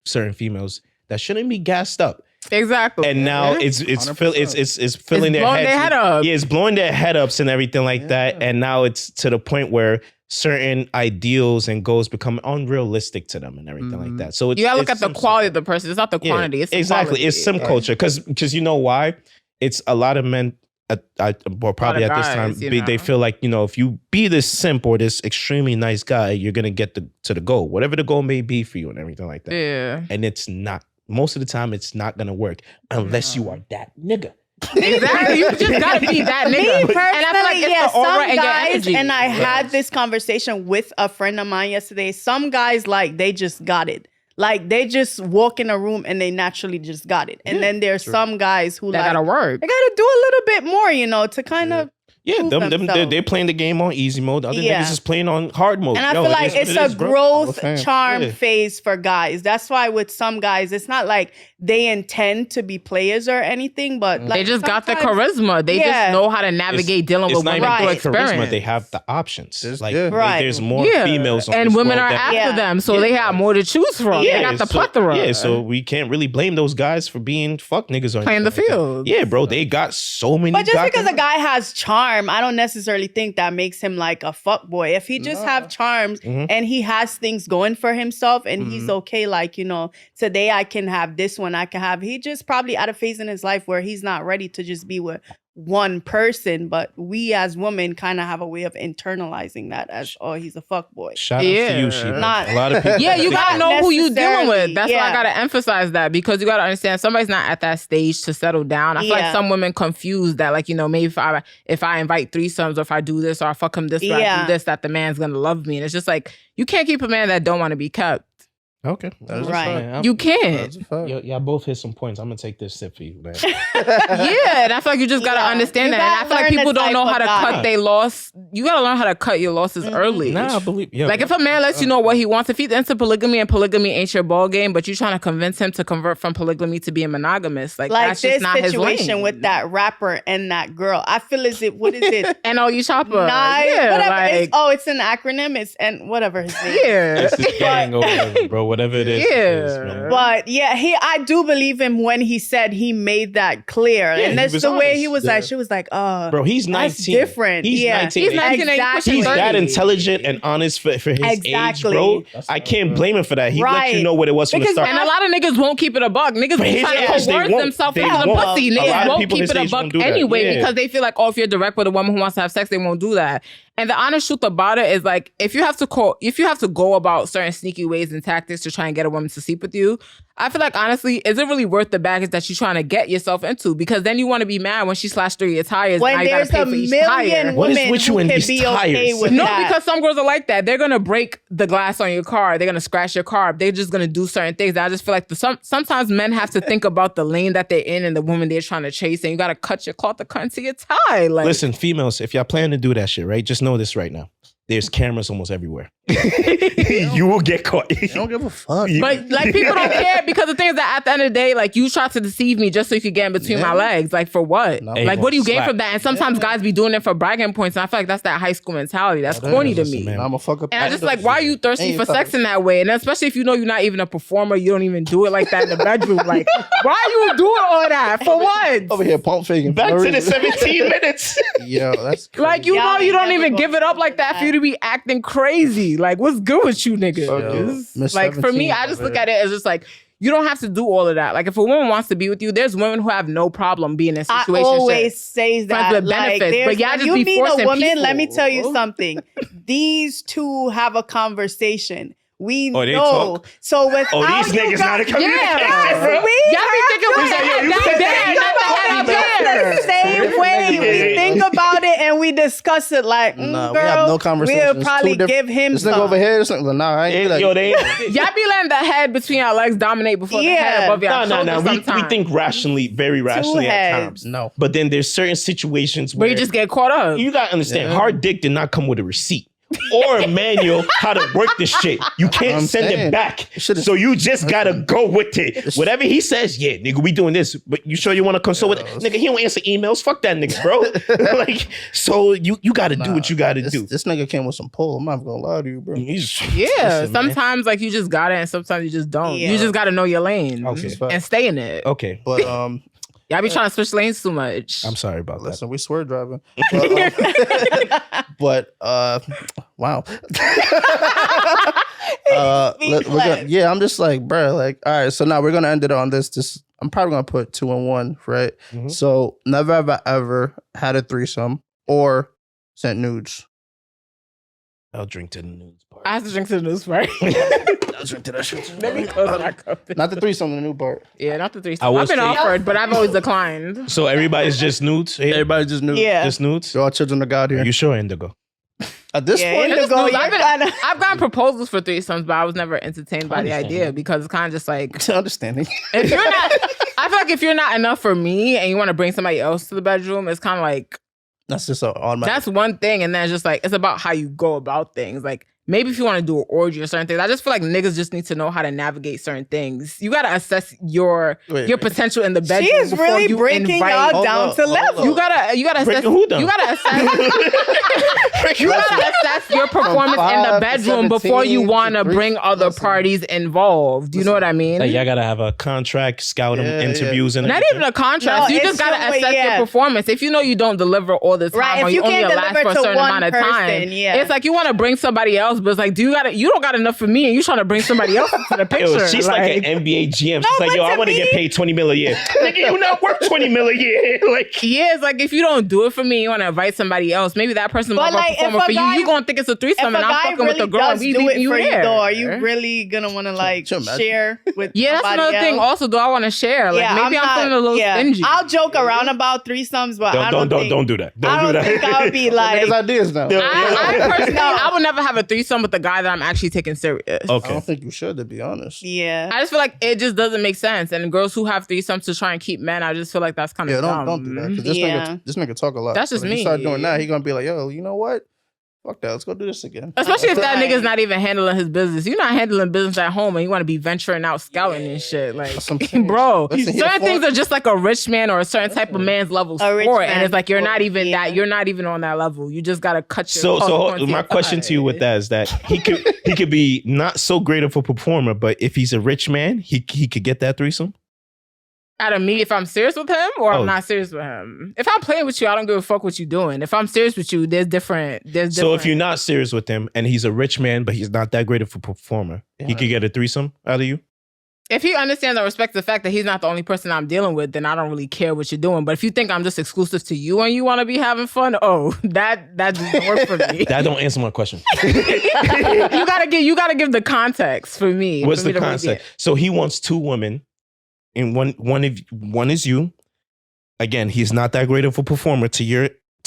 [SPEAKER 4] certain females that shouldn't be gassed up.
[SPEAKER 3] Exactly.
[SPEAKER 4] And now
[SPEAKER 1] Yeah.
[SPEAKER 4] it's
[SPEAKER 1] 100%.
[SPEAKER 4] filling their
[SPEAKER 3] blowing
[SPEAKER 4] heads
[SPEAKER 3] their head
[SPEAKER 4] with-
[SPEAKER 3] up.
[SPEAKER 4] Yeah, it's blowing their head ups and everything like that.
[SPEAKER 1] Yeah.
[SPEAKER 4] And now it's to the point where certain ideals and goals become unrealistic to them and everything like that. So it's,
[SPEAKER 3] you gotta look
[SPEAKER 4] it's
[SPEAKER 3] at the
[SPEAKER 4] sim-
[SPEAKER 3] quality of the person. It's not the
[SPEAKER 4] Yeah,
[SPEAKER 3] quantity. It's the
[SPEAKER 4] exactly.
[SPEAKER 3] quality.
[SPEAKER 4] It's some culture because you know why? It's a lot of men. Well, probably at this time,
[SPEAKER 3] guys, you
[SPEAKER 4] they
[SPEAKER 3] know.
[SPEAKER 4] feel like, you know, if you be this simp or this extremely nice guy, you're gonna get to the goal, whatever the goal may be for you and everything like that.
[SPEAKER 3] Yeah.
[SPEAKER 4] And it's not. Most of the time, it's not gonna work unless you are that nigga.
[SPEAKER 3] Exactly. You just gotta be that
[SPEAKER 2] Me
[SPEAKER 3] nigga.
[SPEAKER 2] personally,
[SPEAKER 3] And I feel like it's
[SPEAKER 2] yeah,
[SPEAKER 3] the aura
[SPEAKER 2] some
[SPEAKER 3] and your
[SPEAKER 2] guys,
[SPEAKER 3] energy.
[SPEAKER 2] and I had this conversation with a friend of mine yesterday. Some guys, like, they just got it. Like, they just walk in a room and they naturally just got it. And then there's some guys who
[SPEAKER 3] that
[SPEAKER 2] like,
[SPEAKER 3] gotta work.
[SPEAKER 2] they gotta do a little bit more, you know, to kind of
[SPEAKER 4] Yeah,
[SPEAKER 2] prove themselves.
[SPEAKER 4] they're playing the game on easy mode. The other
[SPEAKER 2] Yeah.
[SPEAKER 4] niggas is playing on hard mode.
[SPEAKER 2] And I
[SPEAKER 4] Yo,
[SPEAKER 2] feel
[SPEAKER 4] it
[SPEAKER 2] like
[SPEAKER 4] is what
[SPEAKER 2] it's
[SPEAKER 4] it
[SPEAKER 2] a
[SPEAKER 4] is, bro.
[SPEAKER 2] growth
[SPEAKER 1] Okay.
[SPEAKER 2] charm
[SPEAKER 4] Yeah.
[SPEAKER 2] phase for guys. That's why with some guys, it's not like they intend to be players or anything, but like
[SPEAKER 3] They just got the
[SPEAKER 2] sometimes-
[SPEAKER 3] charisma. They
[SPEAKER 2] Yeah.
[SPEAKER 3] just know how to navigate dealing
[SPEAKER 4] It's
[SPEAKER 3] with
[SPEAKER 4] not
[SPEAKER 3] women
[SPEAKER 4] even
[SPEAKER 3] through
[SPEAKER 2] Right.
[SPEAKER 3] experience.
[SPEAKER 4] charisma. They have the options.
[SPEAKER 1] There's-
[SPEAKER 4] Like
[SPEAKER 1] yeah.
[SPEAKER 2] Right.
[SPEAKER 4] there's more
[SPEAKER 3] Yeah.
[SPEAKER 4] females on
[SPEAKER 3] and
[SPEAKER 4] this
[SPEAKER 3] women
[SPEAKER 4] world
[SPEAKER 3] are
[SPEAKER 4] that-
[SPEAKER 3] after
[SPEAKER 2] Yeah.
[SPEAKER 3] them, so they have more to choose from. They got the
[SPEAKER 4] so-
[SPEAKER 3] plethora.
[SPEAKER 4] Yeah, so we can't really blame those guys for being fuck niggas or
[SPEAKER 3] Playing the
[SPEAKER 4] anything like that.
[SPEAKER 3] field.
[SPEAKER 4] Yeah, bro, they got so many.
[SPEAKER 2] But just because
[SPEAKER 4] goddamn-
[SPEAKER 2] a guy has charm, I don't necessarily think that makes him like a fuck boy. If he just have charms and he has things going for himself and he's okay, like, you know, today I can have this one, I can have. He just probably at a phase in his life where he's not ready to just be with one person. But we as women kind of have a way of internalizing that as, oh, he's a fuck boy.
[SPEAKER 4] Shout out to
[SPEAKER 3] Yeah.
[SPEAKER 4] you, Sheba.
[SPEAKER 2] Not-
[SPEAKER 4] A lot of people.
[SPEAKER 3] Yeah, you
[SPEAKER 4] think
[SPEAKER 3] gotta
[SPEAKER 4] that.
[SPEAKER 3] know who you dealing
[SPEAKER 2] necessarily,
[SPEAKER 3] with. That's why I
[SPEAKER 2] yeah.
[SPEAKER 3] gotta emphasize that, because you gotta understand somebody's not at that stage to settle down. I feel like
[SPEAKER 2] Yeah.
[SPEAKER 3] some women confuse that, like, you know, maybe if I invite threesomes or if I do this or I fuck him this or I
[SPEAKER 2] Yeah.
[SPEAKER 3] do this, that the man's gonna love me. And it's just like, you can't keep a man that don't want to be kept.
[SPEAKER 4] Okay,
[SPEAKER 1] That is a
[SPEAKER 2] Right.
[SPEAKER 1] fact.
[SPEAKER 4] Man,
[SPEAKER 3] You can't.
[SPEAKER 1] That's a fact.
[SPEAKER 4] y'all both hit some points. I'm gonna take this sip for you, man.
[SPEAKER 3] Yeah, and I feel like you just gotta
[SPEAKER 2] Yeah.
[SPEAKER 3] understand
[SPEAKER 2] You
[SPEAKER 3] that. And I
[SPEAKER 2] gotta
[SPEAKER 3] feel like
[SPEAKER 2] learn
[SPEAKER 3] people
[SPEAKER 2] the
[SPEAKER 3] don't know how
[SPEAKER 2] type
[SPEAKER 3] to
[SPEAKER 2] of
[SPEAKER 3] cut
[SPEAKER 2] guy.
[SPEAKER 3] their loss. You gotta learn how to cut your losses early.
[SPEAKER 4] Nah, I believe. Yeah,
[SPEAKER 3] Like if a man lets you know what he wants, if he's into polygamy and polygamy ain't your ball game, but you trying to convince him to convert from polygamy to being monogamous, like
[SPEAKER 2] Like
[SPEAKER 3] that's just
[SPEAKER 2] this
[SPEAKER 3] not his
[SPEAKER 2] situation
[SPEAKER 3] lane.
[SPEAKER 2] with that rapper and that girl. I feel as if, what is it?
[SPEAKER 3] And all you chopper,
[SPEAKER 2] Nice.
[SPEAKER 3] yeah,
[SPEAKER 2] Whatever.
[SPEAKER 3] like,
[SPEAKER 2] It's an acronym. It's and whatever his name.
[SPEAKER 3] yeah,
[SPEAKER 4] it's his gang or whatever, bro. Whatever it is, it is,
[SPEAKER 3] Yeah.
[SPEAKER 4] man.
[SPEAKER 2] But yeah, I do believe him when he said he made that clear.
[SPEAKER 4] Yeah,
[SPEAKER 2] and
[SPEAKER 4] he
[SPEAKER 2] that's
[SPEAKER 4] was
[SPEAKER 2] the way
[SPEAKER 4] honest.
[SPEAKER 2] he was like, she was like, oh,
[SPEAKER 4] Bro, he's
[SPEAKER 2] that's
[SPEAKER 4] 19.
[SPEAKER 2] different.
[SPEAKER 4] He's
[SPEAKER 2] yeah.
[SPEAKER 4] 19.
[SPEAKER 3] He's 19 and he
[SPEAKER 2] Exactly.
[SPEAKER 3] pushing
[SPEAKER 4] He's
[SPEAKER 3] 30.
[SPEAKER 4] that intelligent and honest for his age,
[SPEAKER 2] Exactly.
[SPEAKER 4] bro. I can't blame him for that. He let
[SPEAKER 2] Right.
[SPEAKER 4] you know what it was from the
[SPEAKER 2] Because-
[SPEAKER 4] start.
[SPEAKER 3] And a lot of niggas won't keep it a buck. Niggas
[SPEAKER 4] But
[SPEAKER 3] be
[SPEAKER 4] his
[SPEAKER 3] trying to
[SPEAKER 4] age, they
[SPEAKER 3] coerce
[SPEAKER 4] won't.
[SPEAKER 3] themselves
[SPEAKER 4] They
[SPEAKER 3] into the
[SPEAKER 4] won't.
[SPEAKER 3] pussy.
[SPEAKER 4] A lot
[SPEAKER 3] Niggas
[SPEAKER 4] of
[SPEAKER 3] won't
[SPEAKER 4] people
[SPEAKER 3] keep
[SPEAKER 4] his
[SPEAKER 3] it a
[SPEAKER 4] age
[SPEAKER 3] buck
[SPEAKER 4] won't do that.
[SPEAKER 3] anyway
[SPEAKER 4] Yeah.
[SPEAKER 3] because they feel like, oh, if you're direct with a woman who wants to have sex, they won't do that. And the honest truth about it is like, if you have to go about certain sneaky ways and tactics to try and get a woman to sleep with you, I feel like honestly, is it really worth the baggage that you're trying to get yourself into? Because then you want to be mad when she slashed through your tires.
[SPEAKER 2] when
[SPEAKER 3] now you gotta
[SPEAKER 2] there's
[SPEAKER 3] pay
[SPEAKER 2] a
[SPEAKER 3] for each
[SPEAKER 2] million
[SPEAKER 3] tire.
[SPEAKER 4] What is
[SPEAKER 2] women
[SPEAKER 4] with you
[SPEAKER 2] who
[SPEAKER 4] and
[SPEAKER 2] can
[SPEAKER 4] these
[SPEAKER 2] be okay
[SPEAKER 4] tires?
[SPEAKER 2] with
[SPEAKER 3] No,
[SPEAKER 2] that.
[SPEAKER 3] because some girls are like that. They're gonna break the glass on your car. They're gonna scratch your car. They're just gonna do certain things. I just feel like sometimes men have to think about the lane that they're in and the woman they're trying to chase, and you gotta cut your cloth to cut into your tie. Like,
[SPEAKER 4] Listen, females, if y'all plan to do that shit, right? Just know this right now. There's cameras almost everywhere. You will get caught.
[SPEAKER 1] I don't give a fuck.
[SPEAKER 3] but like people don't care because the thing is that at the end of the day, like you tried to deceive me just so you could get in between my legs. Like for what?
[SPEAKER 1] No.
[SPEAKER 3] Like what do you gain
[SPEAKER 4] Slap.
[SPEAKER 3] from that? And sometimes guys be doing it for bragging points, and I feel like that's that high school mentality. That's corny to
[SPEAKER 4] Listen,
[SPEAKER 3] me.
[SPEAKER 4] man.
[SPEAKER 1] I'm a fuck up.
[SPEAKER 3] And I'm just like, why are you thirsty
[SPEAKER 1] Hey,
[SPEAKER 3] for sex
[SPEAKER 1] fellas.
[SPEAKER 3] in that way? And especially if you know you're not even a performer, you don't even do it like that in the bedroom. Like, why are you doing all that? For what?
[SPEAKER 1] over here pump faking?
[SPEAKER 4] Back
[SPEAKER 1] for no
[SPEAKER 4] to the
[SPEAKER 1] reason.
[SPEAKER 4] 17 minutes.
[SPEAKER 1] Yo, that's crazy.
[SPEAKER 3] Like, you
[SPEAKER 2] Y'all
[SPEAKER 3] know you
[SPEAKER 2] ain't
[SPEAKER 3] don't
[SPEAKER 2] never
[SPEAKER 3] even
[SPEAKER 2] gonna
[SPEAKER 3] give it up like that for you to be acting crazy. Like, what's good with you niggas?
[SPEAKER 1] Yo, Miss
[SPEAKER 3] Like, for me,
[SPEAKER 1] 17
[SPEAKER 3] I just
[SPEAKER 1] over
[SPEAKER 3] look
[SPEAKER 1] there.
[SPEAKER 3] at it as just like, you don't have to do all of that. Like, if a woman wants to be with you, there's women who have no problem being in
[SPEAKER 2] I
[SPEAKER 3] situations.
[SPEAKER 2] always say
[SPEAKER 3] for
[SPEAKER 2] that.
[SPEAKER 3] the
[SPEAKER 2] Like,
[SPEAKER 3] benefits, but y'all
[SPEAKER 2] when
[SPEAKER 3] just
[SPEAKER 2] you
[SPEAKER 3] be
[SPEAKER 2] meet a
[SPEAKER 3] forcing
[SPEAKER 2] woman, let me
[SPEAKER 3] people.
[SPEAKER 2] tell you something. These two have a conversation. We
[SPEAKER 4] Oh, they
[SPEAKER 2] know.
[SPEAKER 4] talk?
[SPEAKER 2] So without
[SPEAKER 4] these niggas not a communication,
[SPEAKER 3] Yeah.
[SPEAKER 4] bro.
[SPEAKER 3] Y'all be thinking we said, yo, you said that.
[SPEAKER 2] the same way. We think about it and we discuss it like,
[SPEAKER 1] Nah,
[SPEAKER 2] girl,
[SPEAKER 1] we have no conversations.
[SPEAKER 2] we'll probably
[SPEAKER 1] Two
[SPEAKER 2] give him
[SPEAKER 1] This nigga
[SPEAKER 2] some.
[SPEAKER 1] over here, this nigga, nah, I ain't be like,
[SPEAKER 4] Yo, they
[SPEAKER 3] Y'all be letting the head between your legs dominate before the head above your
[SPEAKER 4] no.
[SPEAKER 3] shoulders
[SPEAKER 4] We
[SPEAKER 3] sometimes.
[SPEAKER 4] think rationally, very rationally at
[SPEAKER 2] heads.
[SPEAKER 4] times.
[SPEAKER 1] no.
[SPEAKER 4] But then there's certain situations
[SPEAKER 3] Where
[SPEAKER 4] where
[SPEAKER 3] you just get caught up.
[SPEAKER 4] you gotta understand,
[SPEAKER 1] Yeah.
[SPEAKER 4] hard dick did not come with a receipt or a manual how to work this shit. You can't
[SPEAKER 1] I'm
[SPEAKER 4] send
[SPEAKER 1] saying.
[SPEAKER 4] it back.
[SPEAKER 1] Should've-
[SPEAKER 4] So you just gotta go with it. Whatever he says, yeah, nigga, we doing this. But you sure you want to consult with nigga? He don't answer emails. Fuck that nigga, bro. Like, so you gotta do what you gotta do.
[SPEAKER 1] This nigga came with some pull. I'm not gonna lie to you, bro.
[SPEAKER 3] Yeah,
[SPEAKER 4] Listen, man.
[SPEAKER 3] sometimes like you just got it and sometimes you just don't.
[SPEAKER 2] Yeah.
[SPEAKER 3] You just got to know your lane
[SPEAKER 4] Okay.
[SPEAKER 3] and stay in it.
[SPEAKER 4] Okay,
[SPEAKER 1] But
[SPEAKER 3] Y'all be trying to switch lanes too much.
[SPEAKER 4] I'm sorry about that.
[SPEAKER 1] listen, we swear driving. But wow. I'm just like, bro, like, all right. So now we're gonna end it on this. This I'm probably gonna put 2 and 1, right?
[SPEAKER 4] Mhm.
[SPEAKER 1] So never have I ever had a threesome or sent nudes.
[SPEAKER 4] I'll drink to the news part.
[SPEAKER 3] I have to drink to the news part.
[SPEAKER 1] I'll drink to that shit too.
[SPEAKER 3] Let me close my cup.
[SPEAKER 1] Not the threesome, the new part.
[SPEAKER 3] Yeah, not the three.
[SPEAKER 4] I
[SPEAKER 3] I've
[SPEAKER 4] was
[SPEAKER 3] been
[SPEAKER 4] thinking-
[SPEAKER 3] offered, but I've always declined.
[SPEAKER 4] So everybody's just nudes. Here?
[SPEAKER 1] Everybody just knew.
[SPEAKER 2] Yeah.
[SPEAKER 4] Just nudes.
[SPEAKER 1] They're all children of God here.
[SPEAKER 4] Are you sure, Indigo?
[SPEAKER 1] At this
[SPEAKER 2] Yeah,
[SPEAKER 1] point,
[SPEAKER 2] Indigo,
[SPEAKER 3] I've,
[SPEAKER 2] you're
[SPEAKER 3] been,
[SPEAKER 2] kinda-
[SPEAKER 3] I've gotten proposals for threesomes, but I was never entertained by the
[SPEAKER 4] Understanding.
[SPEAKER 3] idea because it's kind of just like
[SPEAKER 1] understanding.
[SPEAKER 3] if you're not. I feel like if you're not enough for me and you want to bring somebody else to the bedroom, it's kind of like
[SPEAKER 1] That's just on my.
[SPEAKER 3] that's one thing, and then it's just like it's about how you go about things. Like maybe if you want to do an orgy or certain things, I just feel like niggas just need to know how to navigate certain things. You gotta assess your potential in the bedroom.
[SPEAKER 2] She is
[SPEAKER 3] before
[SPEAKER 2] really
[SPEAKER 3] you
[SPEAKER 2] breaking
[SPEAKER 3] invite-
[SPEAKER 2] y'all
[SPEAKER 1] Hold
[SPEAKER 2] down
[SPEAKER 1] up,
[SPEAKER 2] to
[SPEAKER 1] hold
[SPEAKER 2] level.
[SPEAKER 1] up.
[SPEAKER 3] You gotta assess.
[SPEAKER 4] Breaking who down?
[SPEAKER 3] You gotta assess. You gotta assess your performance in the
[SPEAKER 1] 5 to
[SPEAKER 3] bedroom before you
[SPEAKER 1] 17
[SPEAKER 3] want to
[SPEAKER 1] to
[SPEAKER 3] bring other
[SPEAKER 1] listen.
[SPEAKER 3] parties involved. You know what I mean?
[SPEAKER 4] Like y'all gotta have a contract, scout them,
[SPEAKER 1] Yeah,
[SPEAKER 4] interviews, and
[SPEAKER 3] Not
[SPEAKER 4] everything.
[SPEAKER 3] even a contract.
[SPEAKER 2] No,
[SPEAKER 3] You
[SPEAKER 2] it's
[SPEAKER 3] just gotta
[SPEAKER 2] some way,
[SPEAKER 3] assess
[SPEAKER 2] yeah.
[SPEAKER 3] your performance. If you know you don't deliver all the time,
[SPEAKER 2] Right,
[SPEAKER 3] or
[SPEAKER 2] if
[SPEAKER 3] you
[SPEAKER 2] you
[SPEAKER 3] only
[SPEAKER 2] can't
[SPEAKER 3] last for
[SPEAKER 2] deliver
[SPEAKER 3] a
[SPEAKER 2] to
[SPEAKER 3] certain
[SPEAKER 2] one
[SPEAKER 3] amount of
[SPEAKER 2] person,
[SPEAKER 3] time,
[SPEAKER 2] yeah.
[SPEAKER 3] it's like you want to bring somebody else, but it's like, you don't got enough for me, and you trying to bring somebody else into the picture.
[SPEAKER 4] Yo, she's like an NBA GM. She's like,
[SPEAKER 2] but
[SPEAKER 4] yo, I
[SPEAKER 2] to
[SPEAKER 4] want to
[SPEAKER 2] me-
[SPEAKER 4] get paid $20 million a year. Nigga, you not worth $20 million a year. Like,
[SPEAKER 3] yeah, it's like if you don't do it for me, you want to invite somebody else. Maybe that person
[SPEAKER 2] But
[SPEAKER 3] will
[SPEAKER 2] like,
[SPEAKER 3] perform
[SPEAKER 2] if
[SPEAKER 3] it
[SPEAKER 2] a
[SPEAKER 3] for
[SPEAKER 2] guy-
[SPEAKER 3] you. You gonna think it's a
[SPEAKER 2] If
[SPEAKER 3] threesome,
[SPEAKER 2] a
[SPEAKER 3] and I'm
[SPEAKER 2] guy
[SPEAKER 3] fucking with the
[SPEAKER 2] really
[SPEAKER 3] girl, and
[SPEAKER 2] does
[SPEAKER 3] we
[SPEAKER 2] do
[SPEAKER 3] leaving
[SPEAKER 2] it
[SPEAKER 3] you
[SPEAKER 2] for you,
[SPEAKER 3] there.
[SPEAKER 2] though, are you really gonna want to like
[SPEAKER 1] Can you imagine?
[SPEAKER 2] share with?
[SPEAKER 3] Yeah, that's
[SPEAKER 2] somebody
[SPEAKER 3] another thing.
[SPEAKER 2] else?
[SPEAKER 3] Also, do I want to share? Like maybe I'm
[SPEAKER 2] not-
[SPEAKER 3] feeling a little stingy.
[SPEAKER 2] I'll joke around about threesomes, but I don't think
[SPEAKER 4] don't do that. Don't
[SPEAKER 2] I
[SPEAKER 4] do
[SPEAKER 2] don't
[SPEAKER 4] that.
[SPEAKER 2] think I would be like.
[SPEAKER 1] Niggas ideas now.
[SPEAKER 3] I personally, I would never have a threesome with the guy that I'm actually taking serious.
[SPEAKER 1] I
[SPEAKER 4] Okay.
[SPEAKER 1] don't think you should, to be honest.
[SPEAKER 2] Yeah.
[SPEAKER 3] I just feel like it just doesn't make sense. And girls who have threesomes to try and keep men, I just feel like that's kind of
[SPEAKER 1] Yeah,
[SPEAKER 3] dumb.
[SPEAKER 1] don't do that. 'Cause this
[SPEAKER 2] Yeah.
[SPEAKER 1] nigga talk a lot.
[SPEAKER 3] That's just
[SPEAKER 1] But if
[SPEAKER 3] me.
[SPEAKER 1] you start doing that, he gonna be like, yo, you know what? Fuck that. Let's go do this again.
[SPEAKER 3] Especially if that
[SPEAKER 2] Right.
[SPEAKER 3] nigga's not even handling his business. You're not handling business at home and you want to be venturing out scouting and shit. Like,
[SPEAKER 1] That's what I'm saying.
[SPEAKER 3] bro,
[SPEAKER 1] Listen, he
[SPEAKER 3] certain
[SPEAKER 1] afford-
[SPEAKER 3] things are just like a rich man or a certain type of man's level
[SPEAKER 2] A rich
[SPEAKER 3] sport. And
[SPEAKER 2] man's
[SPEAKER 3] it's like, you're not
[SPEAKER 2] sport,
[SPEAKER 3] even
[SPEAKER 2] yeah.
[SPEAKER 3] that. You're not even on that level. You just got to cut your
[SPEAKER 4] So
[SPEAKER 3] pulse
[SPEAKER 4] hold-
[SPEAKER 3] onto
[SPEAKER 4] my
[SPEAKER 3] your
[SPEAKER 4] question to you with
[SPEAKER 3] side.
[SPEAKER 4] that is that he could be not so great of a performer, but if he's a rich man, he could get that threesome.
[SPEAKER 3] Out of me, if I'm serious with him or
[SPEAKER 4] Oh.
[SPEAKER 3] I'm not serious with him. If I'm playing with you, I don't give a fuck what you're doing. If I'm serious with you, there's different.
[SPEAKER 4] So if you're not serious with him and he's a rich man, but he's not that great of a performer, he could get a threesome out of you.
[SPEAKER 3] If he understands and respects the fact that he's not the only person I'm dealing with, then I don't really care what you're doing. But if you think I'm just exclusive to you and you want to be having fun, that doesn't work for me.
[SPEAKER 4] That don't answer my question.
[SPEAKER 3] you gotta give the context for me.
[SPEAKER 4] What's
[SPEAKER 3] for me
[SPEAKER 4] the
[SPEAKER 3] to really
[SPEAKER 4] concept? So he wants 2 women, and one is you. Again, he's not that great of a performer to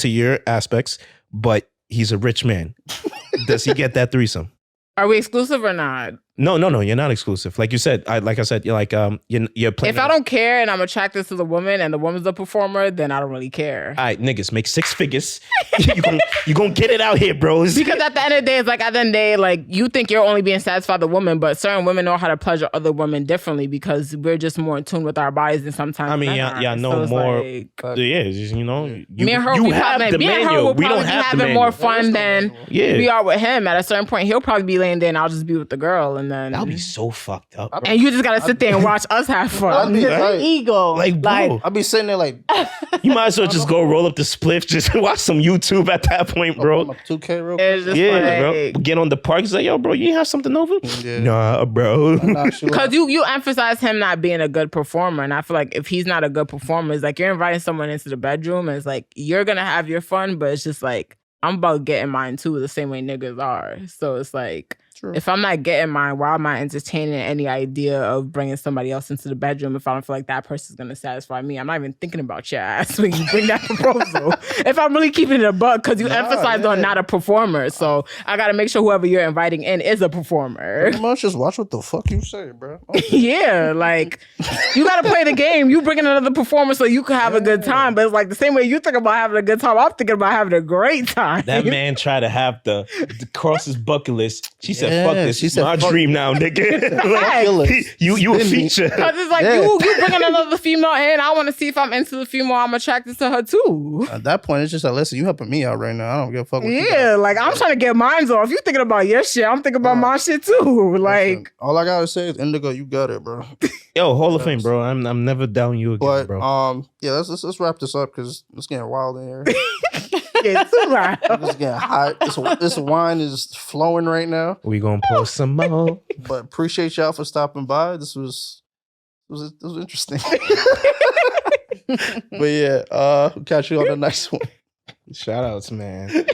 [SPEAKER 4] your aspects, but he's a rich man. Does he get that threesome?
[SPEAKER 3] Are we exclusive or not?
[SPEAKER 4] No, you're not exclusive. Like you said, you're like you're playing.
[SPEAKER 3] If I don't care and I'm attracted to the woman and the woman's a performer, then I don't really care.
[SPEAKER 4] All right, niggas, make 6 figures. you gonna get it out here, bros.
[SPEAKER 3] Because at the end of the day, it's like at the end of the day, like you think you're only being satisfied the woman, but certain women know how to pleasure other women differently because we're just more in tune with our bodies than sometimes.
[SPEAKER 4] I mean,
[SPEAKER 3] men
[SPEAKER 4] y'all
[SPEAKER 3] are.
[SPEAKER 4] know
[SPEAKER 3] So it's
[SPEAKER 4] more.
[SPEAKER 3] like,
[SPEAKER 4] Yeah, you know,
[SPEAKER 3] me and her,
[SPEAKER 4] you
[SPEAKER 3] will
[SPEAKER 4] have the
[SPEAKER 3] me and her
[SPEAKER 4] manual.
[SPEAKER 3] will
[SPEAKER 4] We
[SPEAKER 3] probably
[SPEAKER 4] don't
[SPEAKER 3] be
[SPEAKER 4] have the
[SPEAKER 3] having more
[SPEAKER 4] manual.
[SPEAKER 3] fun than
[SPEAKER 4] Yeah.
[SPEAKER 3] we are with him. At a certain point, he'll probably be laying there and I'll just be with the girl, and then
[SPEAKER 4] That'll be so fucked up.
[SPEAKER 3] and you just gotta sit there and watch us have
[SPEAKER 1] I'd
[SPEAKER 3] fun.
[SPEAKER 1] be like,
[SPEAKER 2] Ego.
[SPEAKER 4] Like, bro,
[SPEAKER 1] I'll be sitting there like,
[SPEAKER 4] you might as well just go roll up the spliff, just watch some YouTube at that point, bro.
[SPEAKER 1] 2K real quick.
[SPEAKER 3] It's just
[SPEAKER 4] Yeah, bro.
[SPEAKER 3] like,
[SPEAKER 4] Get on the park. He's like, yo, bro, you ain't have something over?
[SPEAKER 1] Yeah.
[SPEAKER 4] Nah, bro.
[SPEAKER 3] because you emphasize him not being a good performer, and I feel like if he's not a good performer, it's like you're inviting someone into the bedroom, and it's like you're gonna have your fun, but it's just like I'm about getting mine too, the same way niggas are. So it's like
[SPEAKER 1] True.
[SPEAKER 3] If I'm not getting mine, why am I entertaining any idea of bringing somebody else into the bedroom if I don't feel like that person's going to satisfy me? I'm not even thinking about your ass when you bring that proposal. If I'm really keeping it a buck, because you emphasized on not a performer. So I got to make sure whoever you're inviting in is a performer.
[SPEAKER 1] Pretty much just watch what the fuck you say, bro.
[SPEAKER 3] Yeah, like you got to play the game. You bring in another performer so you can have a good time. But it's like the same way you think about having a good time, I'm thinking about having a great time.
[SPEAKER 4] That man tried to have the cross his bucket list. She said, "Fuck this.
[SPEAKER 1] She
[SPEAKER 4] It's
[SPEAKER 1] said,
[SPEAKER 4] my
[SPEAKER 1] fuck
[SPEAKER 4] dream now, nigga." Like, you a feature.
[SPEAKER 3] Because it's like you bringing another female in. I want to see if I'm into the female. I'm attracted to her too.
[SPEAKER 1] At that point, it's just like, listen, you helping me out right now. I don't give a fuck what you got.
[SPEAKER 3] Yeah, like I'm trying to get mine off. You thinking about your shit? I'm thinking about my shit too. Like,
[SPEAKER 1] Listen, all I gotta say is, Indigo, you got it, bro.
[SPEAKER 4] Yo, Hall of Fame, bro. I'm never down you again,
[SPEAKER 1] But
[SPEAKER 4] bro.
[SPEAKER 1] yeah, let's wrap this up because it's getting wild in here.
[SPEAKER 3] it's too loud.
[SPEAKER 1] It's getting hot. This wine is flowing right now.
[SPEAKER 4] We gonna post some more.
[SPEAKER 1] But appreciate y'all for stopping by. This was interesting. But yeah, we'll catch you on the next one.
[SPEAKER 4] Shout outs, man.